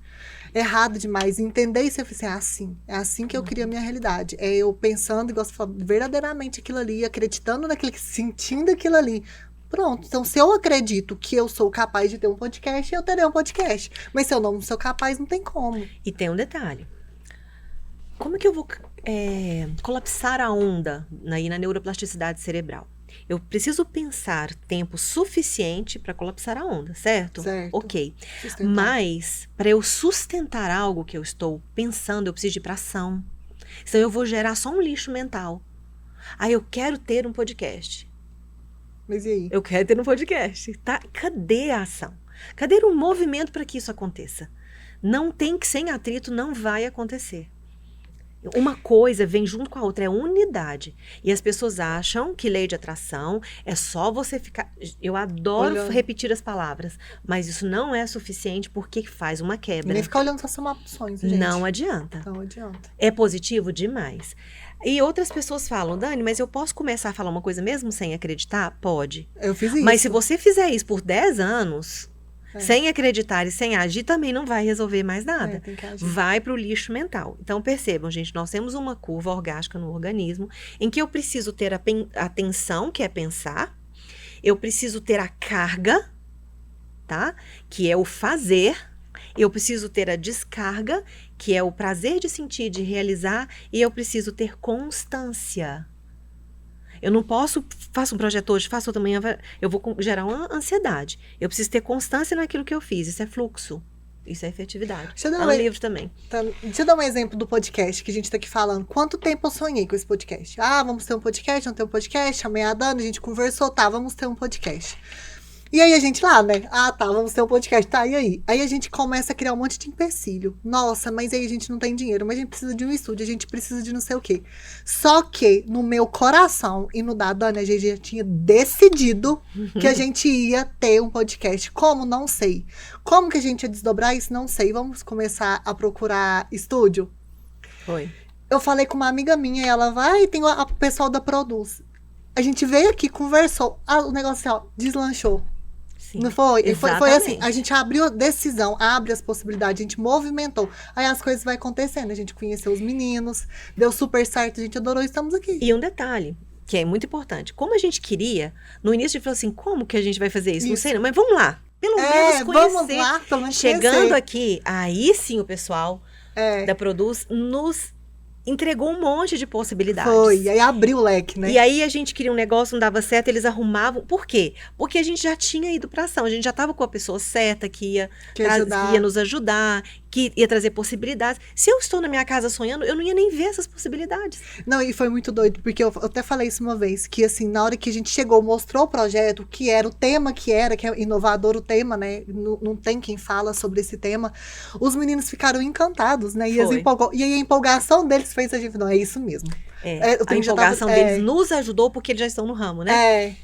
Errado demais. Entender isso, eu falei assim, é assim que eu crio a minha realidade. É eu pensando, igual você falou, verdadeiramente aquilo ali, acreditando naquilo, sentindo aquilo ali. Pronto. Então, se eu acredito que eu sou capaz de ter um podcast, eu terei um podcast. Mas se eu não sou capaz, não tem como. E tem um detalhe. Como é que eu vou colapsar a onda na neuroplasticidade cerebral? Eu preciso pensar tempo suficiente para colapsar a onda, certo? Certo. Ok. Sustentar. Mas, para eu sustentar algo que eu estou pensando, eu preciso de ir para ação. Então, eu vou gerar só um lixo mental. Aí, eu quero ter um podcast. Mas e aí? Eu quero ter um podcast. Tá? Cadê a ação? Cadê o movimento para que isso aconteça? Não tem que, sem atrito, não vai acontecer. Uma coisa vem junto com a outra, é unidade. E as pessoas acham que lei de atração é só você ficar... Eu adoro repetir as palavras, mas isso não é suficiente porque faz uma quebra. Nem ficar olhando suas opções, gente. Não adianta. Não adianta. É positivo demais. E outras pessoas falam, Dani, mas eu posso começar a falar uma coisa mesmo sem acreditar? Pode. Eu fiz isso. Mas se você fizer isso por 10 anos... Sem acreditar e sem agir, também não vai resolver mais nada. Tem que agir. Vai para o lixo mental. Então, percebam, gente, nós temos uma curva orgástica no organismo em que eu preciso ter a atenção, que é pensar. Eu preciso ter a carga, tá? Que é o fazer. Eu preciso ter a descarga, que é o prazer de sentir, de realizar. E eu preciso ter constância. Eu não faço um projeto hoje, faço outro amanhã, eu vou gerar uma ansiedade. Eu preciso ter constância naquilo que eu fiz. Isso é fluxo. Isso é efetividade. É um livro também. Deixa eu dar um exemplo do podcast que a gente tá aqui falando. Quanto tempo eu sonhei com esse podcast? Vamos ter um podcast, não ter um podcast. Chamei a Dani, a gente conversou, vamos ter um podcast. E aí a gente lá, né? Vamos ter um podcast, e aí? Aí a gente começa a criar um monte de empecilho. Nossa, mas aí a gente não tem dinheiro, mas a gente precisa de um estúdio, a gente precisa de não sei o quê. Só que no meu coração e no da Dani, a gente já tinha decidido que a gente ia ter um podcast. Como? Não sei. Como que a gente ia desdobrar isso? Não sei. Vamos começar a procurar estúdio? Foi. Eu falei com uma amiga minha e ela vai, tem o pessoal da Produz. A gente veio aqui, conversou, o negócio assim, deslanchou. Sim, não foi? E foi assim, a gente abriu a decisão, abre as possibilidades, a gente movimentou. Aí as coisas vão acontecendo, a gente conheceu os meninos, deu super certo, a gente adorou e estamos aqui. E um detalhe, que é muito importante. Como a gente queria, no início a gente falou assim, como que a gente vai fazer isso? Não sei, mas vamos lá. Pelo menos conhecer. Vamos lá, pelo menos Chegando conhecer. aqui, aí sim o pessoal da Produz nos entregou um monte de possibilidades. Foi, e aí abriu o leque, né? E aí a gente queria um negócio, não dava certo, eles arrumavam. Por quê? Porque a gente já tinha ido pra ação, a gente já estava com a pessoa certa que ia nos ajudar, que ia trazer possibilidades. Se eu estou na minha casa sonhando, eu não ia nem ver essas possibilidades. Não, e foi muito doido, porque eu até falei isso uma vez, que assim, na hora que a gente chegou, mostrou o projeto, que era o tema que é inovador o tema, né? Não tem quem fala sobre esse tema. Os meninos ficaram encantados, né? E aí a empolgação deles fez a gente, não, é isso mesmo. A empolgação deles nos ajudou porque eles já estão no ramo, né?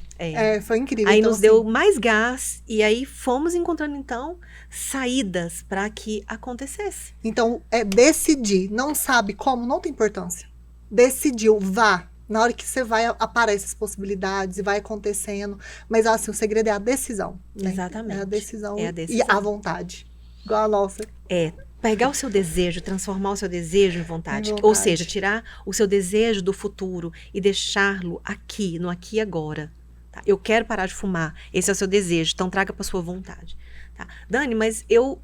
Foi incrível. Aí então, nos deu mais gás e aí fomos encontrando, então, saídas para que acontecesse. Então, decidir. Não sabe como, não tem importância. Decidiu, vá. Na hora que você vai, aparecem as possibilidades e vai acontecendo. Mas, assim, o segredo é a decisão. Né? Exatamente. É a decisão. É a decisão. E a vontade. Igual a nossa. Pegar o seu desejo, transformar o seu desejo em vontade. Ou seja, tirar o seu desejo do futuro e deixá-lo aqui, no aqui e agora. Tá? Eu quero parar de fumar. Esse é o seu desejo. Então, traga para sua vontade. Tá? Dani, mas eu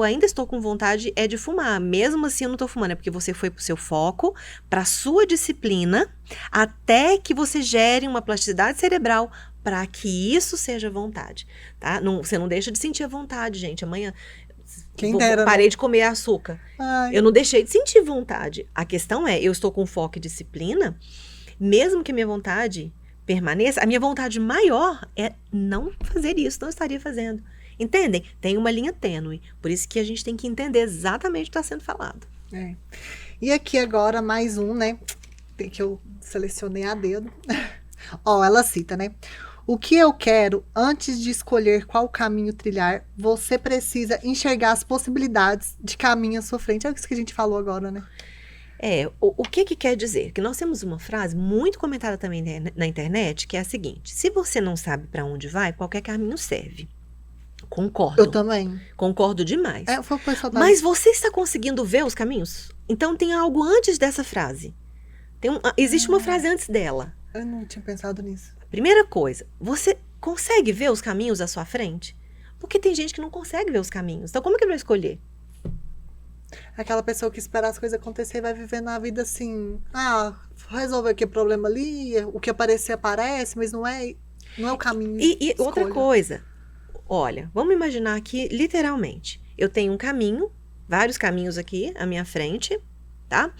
ainda estou com vontade de fumar. Mesmo assim eu não estou fumando. É porque você foi pro seu foco, pra sua disciplina, até que você gere uma plasticidade cerebral para que isso seja vontade, tá? Você não deixa de sentir a vontade, gente. Amanhã Quem dera, parei né? de comer açúcar. Ai, Eu não deixei de sentir vontade. A questão é, eu estou com foco e disciplina, mesmo que a minha vontade permaneça, a minha vontade maior é não fazer isso, não estaria fazendo. Entendem? Tem uma linha tênue. Por isso que a gente tem que entender exatamente o que está sendo falado. é. E aqui agora mais um, né? Que eu selecionei a dedo. Ó, ela cita, né? O que eu quero, antes de escolher qual caminho trilhar, você precisa enxergar as possibilidades de caminho à sua frente. É isso que a gente falou agora, né? O que quer dizer? Que nós temos uma frase muito comentada também na internet, que é a seguinte: se você não sabe para onde vai, qualquer caminho serve. Concordo. Eu também. Concordo demais. Foi o pessoal da... Mas você está conseguindo ver os caminhos? Então tem algo antes dessa frase. Existe uma frase antes dela. Eu não tinha pensado nisso. Primeira coisa, você consegue ver os caminhos à sua frente? Porque tem gente que não consegue ver os caminhos. Então como é que ele vai escolher? Aquela pessoa que espera as coisas acontecer e vai vivendo a vida assim. Ah, resolver aquele problema ali, o que aparecer aparece, mas não é o caminho. E outra escolha. coisa, olha, vamos imaginar aqui literalmente. Eu tenho um caminho, vários caminhos aqui à minha frente, tá?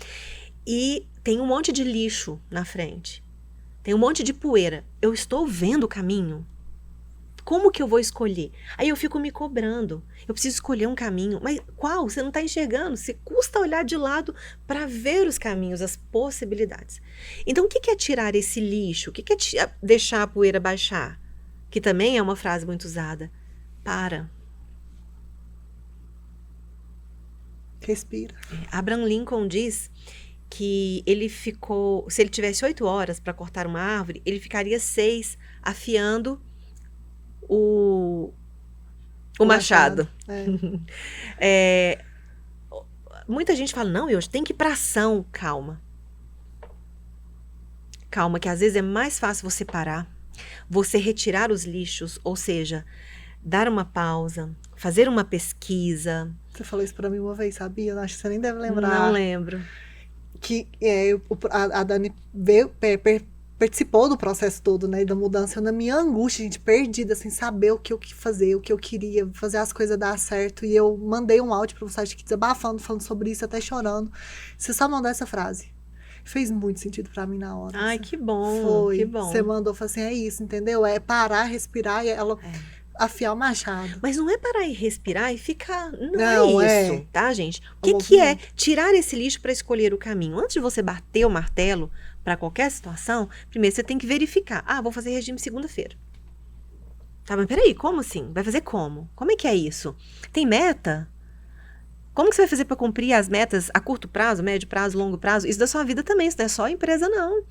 E tem um monte de lixo na frente. Tem um monte de poeira. Eu estou vendo o caminho? Como que eu vou escolher? Aí eu fico me cobrando. Eu preciso escolher um caminho. Mas qual? Você não está enxergando. Você custa olhar de lado para ver os caminhos, as possibilidades. Então, o que é tirar esse lixo? O que é deixar a poeira baixar? Que também é uma frase muito usada. Para. Respira. Abraham Lincoln diz que ele ficou... Se ele tivesse 8 horas para cortar uma árvore, ele ficaria 6 afiando o machado. Muita gente fala, não, eu tenho que ir pra ação. Calma. Calma, que às vezes é mais fácil você parar, você retirar os lixos, ou seja, dar uma pausa, fazer uma pesquisa. Você falou isso pra mim uma vez, sabia? Eu acho que você nem deve lembrar. Não lembro. Que a Dani veio, participou do processo todo, né, da mudança. Eu, na minha angústia, gente, perdida, sem saber o que eu fazer, o que eu queria, fazer as coisas dar certo. E eu mandei um áudio pra você, acho que desabafando, falando sobre isso, até chorando. Você só mandou essa frase. Fez muito sentido pra mim na hora. Ai, que bom. Foi. Que bom. Você mandou, falou assim, é isso, entendeu? É parar, respirar e ela afiar o machado. Mas não é parar e respirar e ficar... Não é isso, tá, gente? O que é tirar esse lixo para escolher o caminho? Antes de você bater o martelo para qualquer situação, primeiro você tem que verificar. Ah, vou fazer regime segunda-feira. Tá, mas peraí, como assim? Vai fazer como? Como é que é isso? Tem meta? Como que você vai fazer para cumprir as metas a curto prazo, médio prazo, longo prazo? Isso da sua vida também, isso não é só a empresa, não.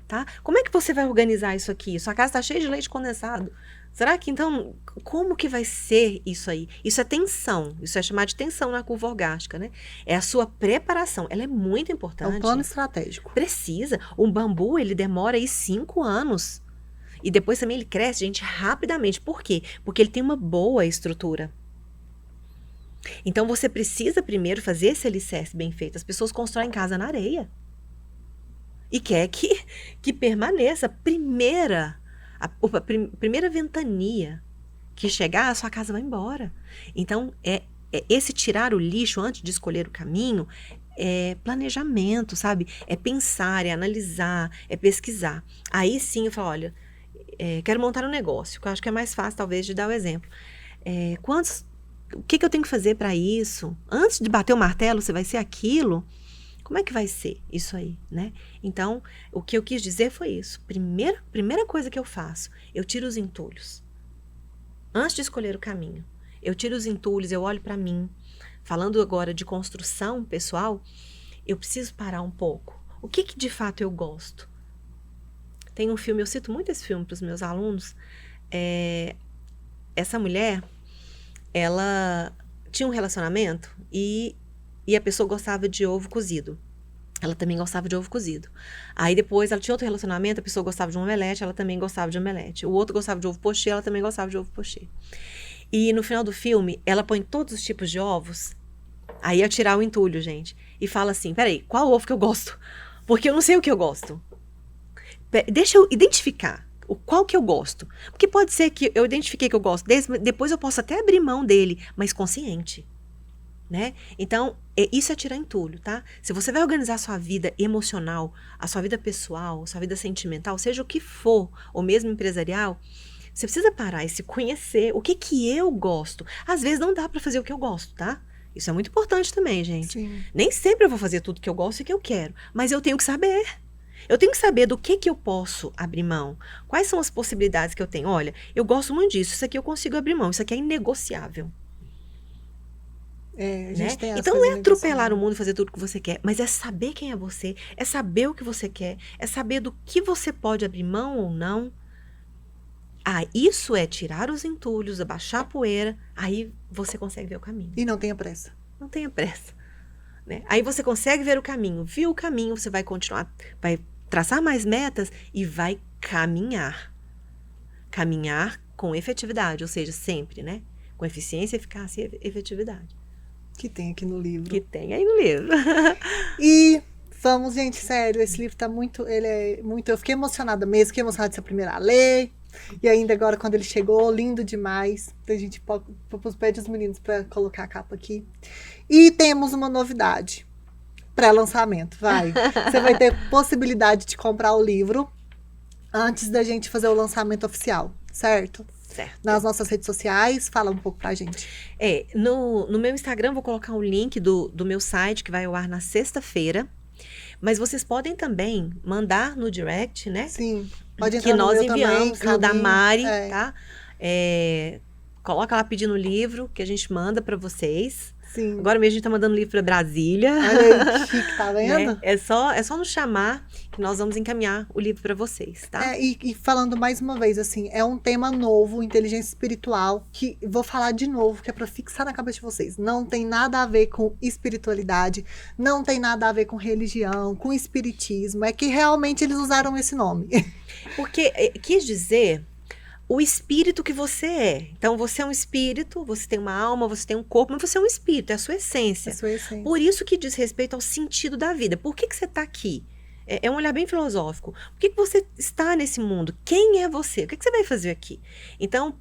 Tá? Como é que você vai organizar isso aqui? Sua casa está cheia de leite condensado. Será que, então, como que vai ser isso aí? Isso é tensão, isso é chamado de tensão na curva orgástica, né? É a sua preparação, ela é muito importante. É um plano estratégico. Precisa. Um bambu, ele demora aí 5 anos. E depois também ele cresce, gente, rapidamente. Por quê? Porque ele tem uma boa estrutura. Então, você precisa primeiro fazer esse alicerce bem feito. As pessoas constroem casa na areia. E quer que permaneça. Primeira ventania que chegar, a sua casa vai embora. Então, esse tirar o lixo antes de escolher o caminho é planejamento, sabe? É pensar, é analisar, é pesquisar. Aí sim eu falo, olha, quero montar um negócio, que eu acho que é mais fácil, talvez, de dar o exemplo. O que eu tenho que fazer para isso? Antes de bater o martelo, você vai ser aquilo? Como é que vai ser isso aí, né? Então, o que eu quis dizer foi isso. Primeira coisa que eu faço, eu tiro os entulhos. Antes de escolher o caminho, eu tiro os entulhos, eu olho para mim. Falando agora de construção pessoal, eu preciso parar um pouco. O que de fato eu gosto? Tem um filme, eu cito muito esse filme para os meus alunos. Essa mulher, ela tinha um relacionamento e a pessoa gostava de ovo cozido. Ela também gostava de ovo cozido. Aí depois ela tinha outro relacionamento, a pessoa gostava de um omelete, ela também gostava de omelete. O outro gostava de ovo pochê, ela também gostava de ovo pochê. E no final do filme, ela põe todos os tipos de ovos. Aí ia tirar o entulho, gente. E fala assim, peraí, qual ovo que eu gosto? Porque eu não sei o que eu gosto. Deixa eu identificar qual que eu gosto. Porque pode ser que eu identifiquei que eu gosto desse, depois eu posso até abrir mão dele, mas consciente. Né? Então, isso é tirar entulho, tá? Se você vai organizar a sua vida emocional, a sua vida pessoal, a sua vida sentimental, seja o que for, ou mesmo empresarial, você precisa parar e se conhecer. O que que eu gosto? Às vezes não dá pra fazer o que eu gosto, tá? Isso é muito importante também, gente. Sim. Nem sempre eu vou fazer tudo que eu gosto e que eu quero, mas eu tenho que saber. Eu tenho que saber do que eu posso abrir mão. Quais são as possibilidades que eu tenho? Olha, eu gosto muito disso, isso aqui eu consigo abrir mão, isso aqui é inegociável. A gente Né? tem as Então não coisas é atropelar o negociadas. mundo e fazer tudo o que você quer, mas é saber quem é você, é saber o que você quer, é saber do que você pode abrir mão ou não. Ah, isso é tirar os entulhos, abaixar a poeira, aí você consegue ver o caminho. E não tenha pressa. Não tenha pressa. Né? Aí você consegue ver o caminho, viu o caminho, você vai continuar, vai traçar mais metas e vai caminhar. Caminhar com efetividade, ou seja, sempre, né? Com eficiência, eficácia e efetividade. Que tem aqui no livro. Que tem aí no livro. E vamos, gente, sério, esse livro tá muito, ele é muito, eu fiquei emocionada mesmo, fiquei emocionada de ser a primeira a ler, e ainda agora quando ele chegou, lindo demais, a gente pede os meninos para colocar a capa aqui. E temos uma novidade, pré-lançamento, você vai ter possibilidade de comprar o livro antes da gente fazer o lançamento oficial, certo? Certo. Nas nossas redes sociais, fala um pouco pra gente. No meu Instagram vou colocar um link do meu site que vai ao ar na sexta-feira. Mas vocês podem também mandar no direct, né? Sim, pode Que entrar no nós meu enviamos, também, no da Caminho, Mari, tá? Coloca lá pedindo o livro que a gente manda pra vocês. Sim. Agora mesmo a gente tá mandando livro pra Brasília. Olha aí, que chique, tá vendo? Né? É só nos chamar que nós vamos encaminhar o livro para vocês, tá? E falando mais uma vez, assim, é um tema novo, inteligência espiritual, que vou falar de novo, que é para fixar na cabeça de vocês. Não tem nada a ver com espiritualidade, não tem nada a ver com religião, com espiritismo. É que realmente eles usaram esse nome. Porque quis dizer o espírito que você é. Então, você é um espírito, você tem uma alma, você tem um corpo, mas você é um espírito, é a sua essência. A sua essência. Por isso que diz respeito ao sentido da vida. Por que você está aqui? É um olhar bem filosófico. Por que você está nesse mundo? Quem é você? O que você vai fazer aqui? Então,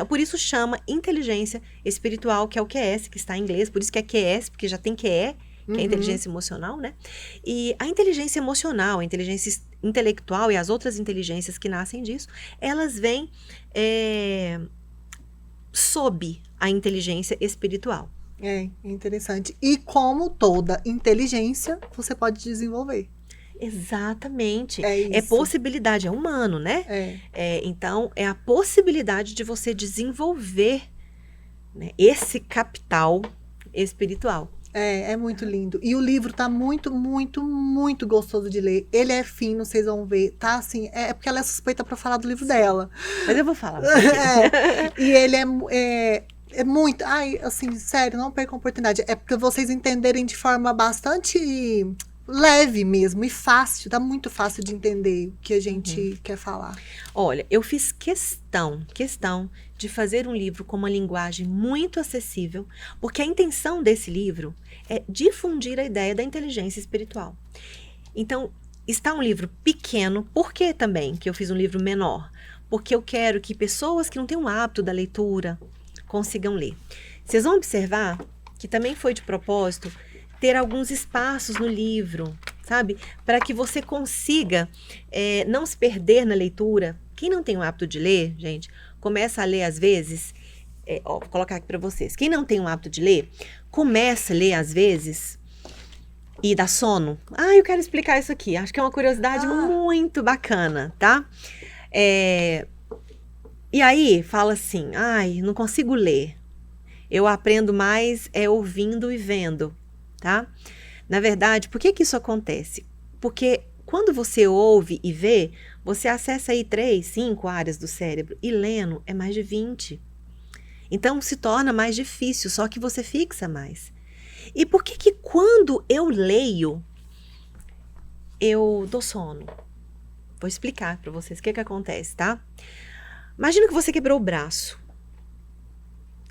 por isso chama inteligência espiritual, que é o QS, que está em inglês. Por isso que é QS, porque já tem QE, que é inteligência emocional, né? E a inteligência emocional, a inteligência intelectual e as outras inteligências que nascem disso, elas vêm sob a inteligência espiritual. É interessante. E como toda inteligência, você pode desenvolver. Exatamente. É isso. É possibilidade, é humano, né? Então, é a possibilidade de você desenvolver, né, esse capital espiritual. É muito lindo. E o livro tá muito, muito, muito gostoso de ler. Ele é fino, vocês vão ver. Tá assim, é porque ela é suspeita pra falar do livro dela. Mas eu vou falar. E ele é muito... Ai, assim, sério, não percam a oportunidade. É porque vocês entenderem de forma bastante leve mesmo e fácil. Tá muito fácil de entender o que a gente quer falar. Olha, eu fiz questão de fazer um livro com uma linguagem muito acessível, porque a intenção desse livro é difundir a ideia da inteligência espiritual. Então, está um livro pequeno, por que também que eu fiz um livro menor? Porque eu quero que pessoas que não têm o hábito da leitura consigam ler. Vocês vão observar que também foi de propósito ter alguns espaços no livro, sabe? Para que você consiga não se perder na leitura. Quem não tem o hábito de ler, gente, começa a ler às vezes, vou colocar aqui para vocês. Quem não tem o hábito de ler, começa a ler às vezes e dá sono. Eu quero explicar isso aqui. Acho que é uma curiosidade muito bacana, tá? E aí fala assim, não consigo ler. Eu aprendo mais ouvindo e vendo, tá? Na verdade, por que isso acontece? Porque quando você ouve e vê, você acessa aí 3, 5 áreas do cérebro e lendo é mais de 20. Então se torna mais difícil, só que você fixa mais. E por que quando eu leio, eu dou sono? Vou explicar para vocês o que acontece, tá? Imagina que você quebrou o braço.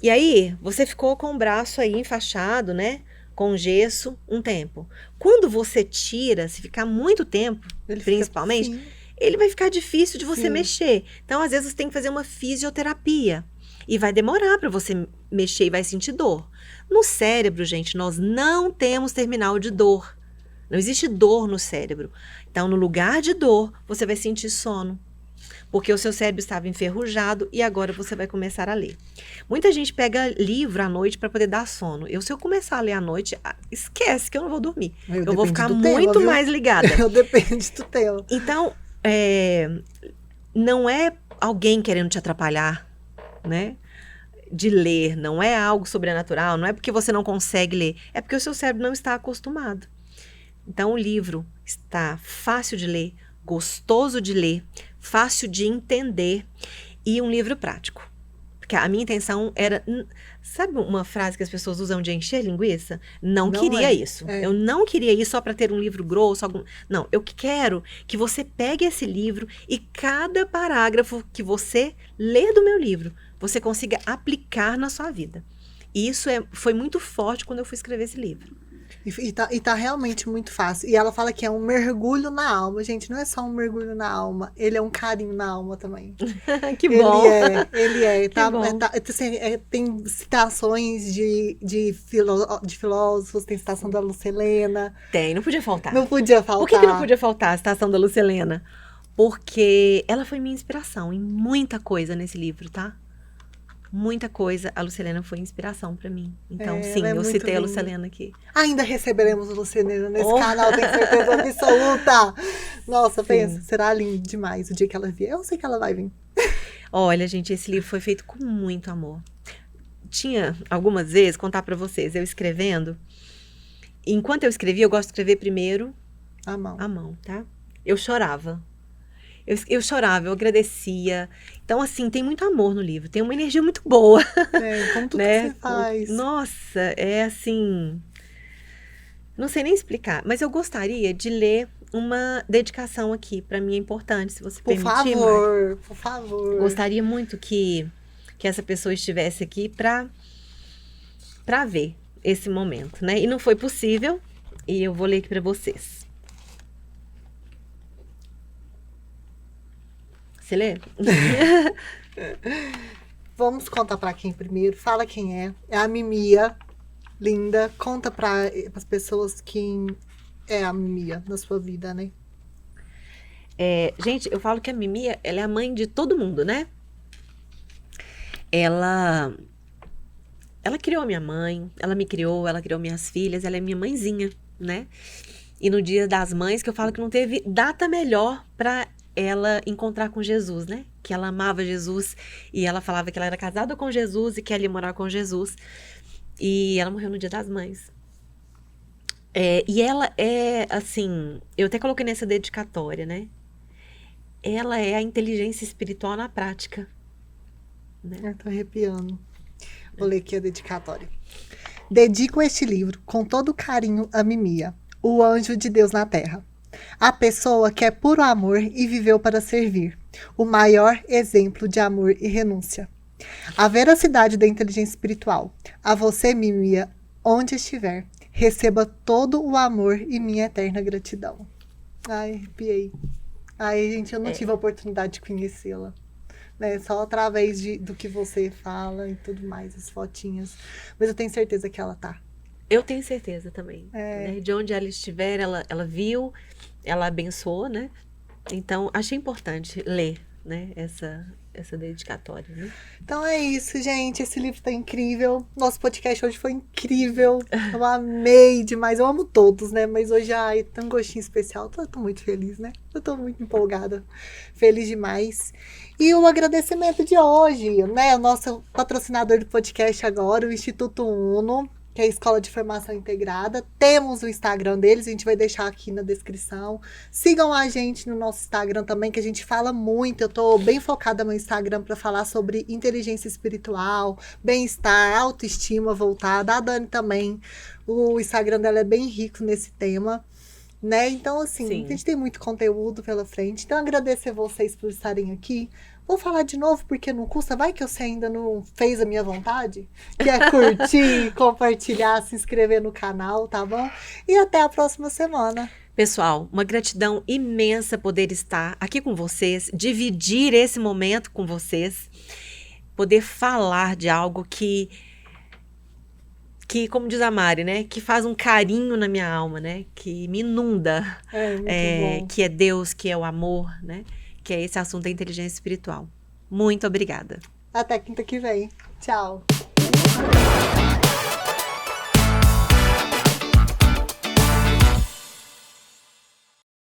E aí, você ficou com o braço aí enfaixado, né? Com gesso, um tempo. Quando você tira, se ficar muito tempo, Ele fica, principalmente, sim, ele vai ficar difícil de você sim. mexer. Então, às vezes, você tem que fazer uma fisioterapia. E vai demorar para você mexer e vai sentir dor. No cérebro, gente, nós não temos terminal de dor. Não existe dor no cérebro. Então, no lugar de dor, você vai sentir sono. Porque o seu cérebro estava enferrujado e agora você vai começar a ler. Muita gente pega livro à noite para poder dar sono. Se eu começar a ler à noite, esquece que eu não vou dormir. Eu vou Depende ficar do tema, muito viu? mais ligada. Depende do tema. Então, não é alguém querendo te atrapalhar, né? De ler, não é algo sobrenatural, não é porque você não consegue ler, é porque o seu cérebro não está acostumado. Então, o livro está fácil de ler, gostoso de ler, fácil de entender e um livro prático. Porque a minha intenção era... Sabe uma frase que as pessoas usam de encher linguiça? Não queria isso. É. Eu não queria isso só para ter um livro grosso. Não, eu quero que você pegue esse livro e cada parágrafo que você lê do meu livro, você consiga aplicar na sua vida. E isso foi muito forte quando eu fui escrever esse livro. E tá realmente muito fácil. E ela fala que é um mergulho na alma. Gente, não é só um mergulho na alma. Ele é um carinho na alma também. Que bom. Ele é. Que bom. Assim, tem citações de filósofos, tem citação da Lucelena. Tem, não podia faltar. Não podia faltar. Por que não podia faltar a citação da Lucelena? Porque ela foi minha inspiração em muita coisa nesse livro, tá? Muita coisa, a Lucelena foi inspiração pra mim. Então, sim, eu citei a Lucelena aqui. Ainda receberemos a Lucelena nesse canal, tenho certeza absoluta. Nossa, sim. Pensa, será lindo demais o dia que ela vier. Eu sei que ela vai vir. Olha, gente, esse livro foi feito com muito amor. Tinha algumas vezes, contar pra vocês, eu escrevendo. Enquanto eu escrevia, eu gosto de escrever primeiro à mão, tá? Eu chorava. Eu chorava, eu agradecia. Então, assim, tem muito amor no livro. Tem uma energia muito boa. Como tudo né? Que você faz. Nossa, é assim... Não sei nem explicar. Mas eu gostaria de ler uma dedicação aqui. Pra mim é importante, se você permitir. Por favor. Gostaria muito que essa pessoa estivesse aqui pra ver esse momento, né? E não foi possível. E eu vou ler aqui pra vocês. Você lê? Vamos contar pra quem primeiro. Fala quem é. É a Mimia. Linda. Conta para as pessoas quem é a Mimia na sua vida, né? Gente, eu falo que a Mimia, ela é a mãe de todo mundo, né? Ela criou a minha mãe, ela me criou, ela criou minhas filhas, ela é minha mãezinha, né? E no Dia das Mães, que eu falo que não teve data melhor pra ela encontrar com Jesus, né? Que ela amava Jesus e ela falava que ela era casada com Jesus e que ela ia morar com Jesus. E ela morreu no Dia das Mães. E ela é, assim, eu até coloquei nessa dedicatória, né? Ela é a inteligência espiritual na prática. Né? Eu tô arrepiando. Vou ler aqui a dedicatória. Dedico este livro com todo carinho a Mimia, o anjo de Deus na Terra. A pessoa que é puro amor e viveu para servir. O maior exemplo de amor e renúncia. A veracidade da inteligência espiritual. A você, Mimia, onde estiver, receba todo o amor e minha eterna gratidão. Ai, arrepiei. Ai, gente, eu não tive a oportunidade de conhecê-la. Né? Só através do que você fala e tudo mais, as fotinhas. Mas eu tenho certeza que ela tá. Eu tenho certeza também. Né? De onde ela estiver, ela viu, ela abençoou, né? Então, achei importante ler, né? Essa dedicatória, né? Então é isso, gente. Esse livro tá incrível. Nosso podcast hoje foi incrível. Eu amei demais. Eu amo todos, né? Mas hoje, tem um gostinho especial. Eu tô muito feliz, né? Eu tô muito empolgada. Feliz demais. E o agradecimento de hoje, né? O nosso patrocinador do podcast agora, o Instituto Uno, que é a Escola de Formação Integrada. Temos o Instagram deles, a gente vai deixar aqui na descrição. Sigam a gente no nosso Instagram também, que a gente fala muito. Eu tô bem focada no Instagram para falar sobre inteligência espiritual, bem-estar, autoestima voltada. A Dani também, o Instagram dela é bem rico nesse tema, né? Então, assim, a gente tem muito conteúdo pela frente. Então, agradecer vocês por estarem aqui. Vou falar de novo porque não custa, vai que você ainda não fez a minha vontade, que é curtir, compartilhar, se inscrever no canal, tá bom? E até a próxima semana. Pessoal, uma gratidão imensa poder estar aqui com vocês, dividir esse momento com vocês, poder falar de algo que como diz a Mari, né, que faz um carinho na minha alma, né, que me inunda, Muito bom. que é Deus, que é o amor, né, que é esse assunto da inteligência espiritual. Muito obrigada. Até quinta que vem. Tchau.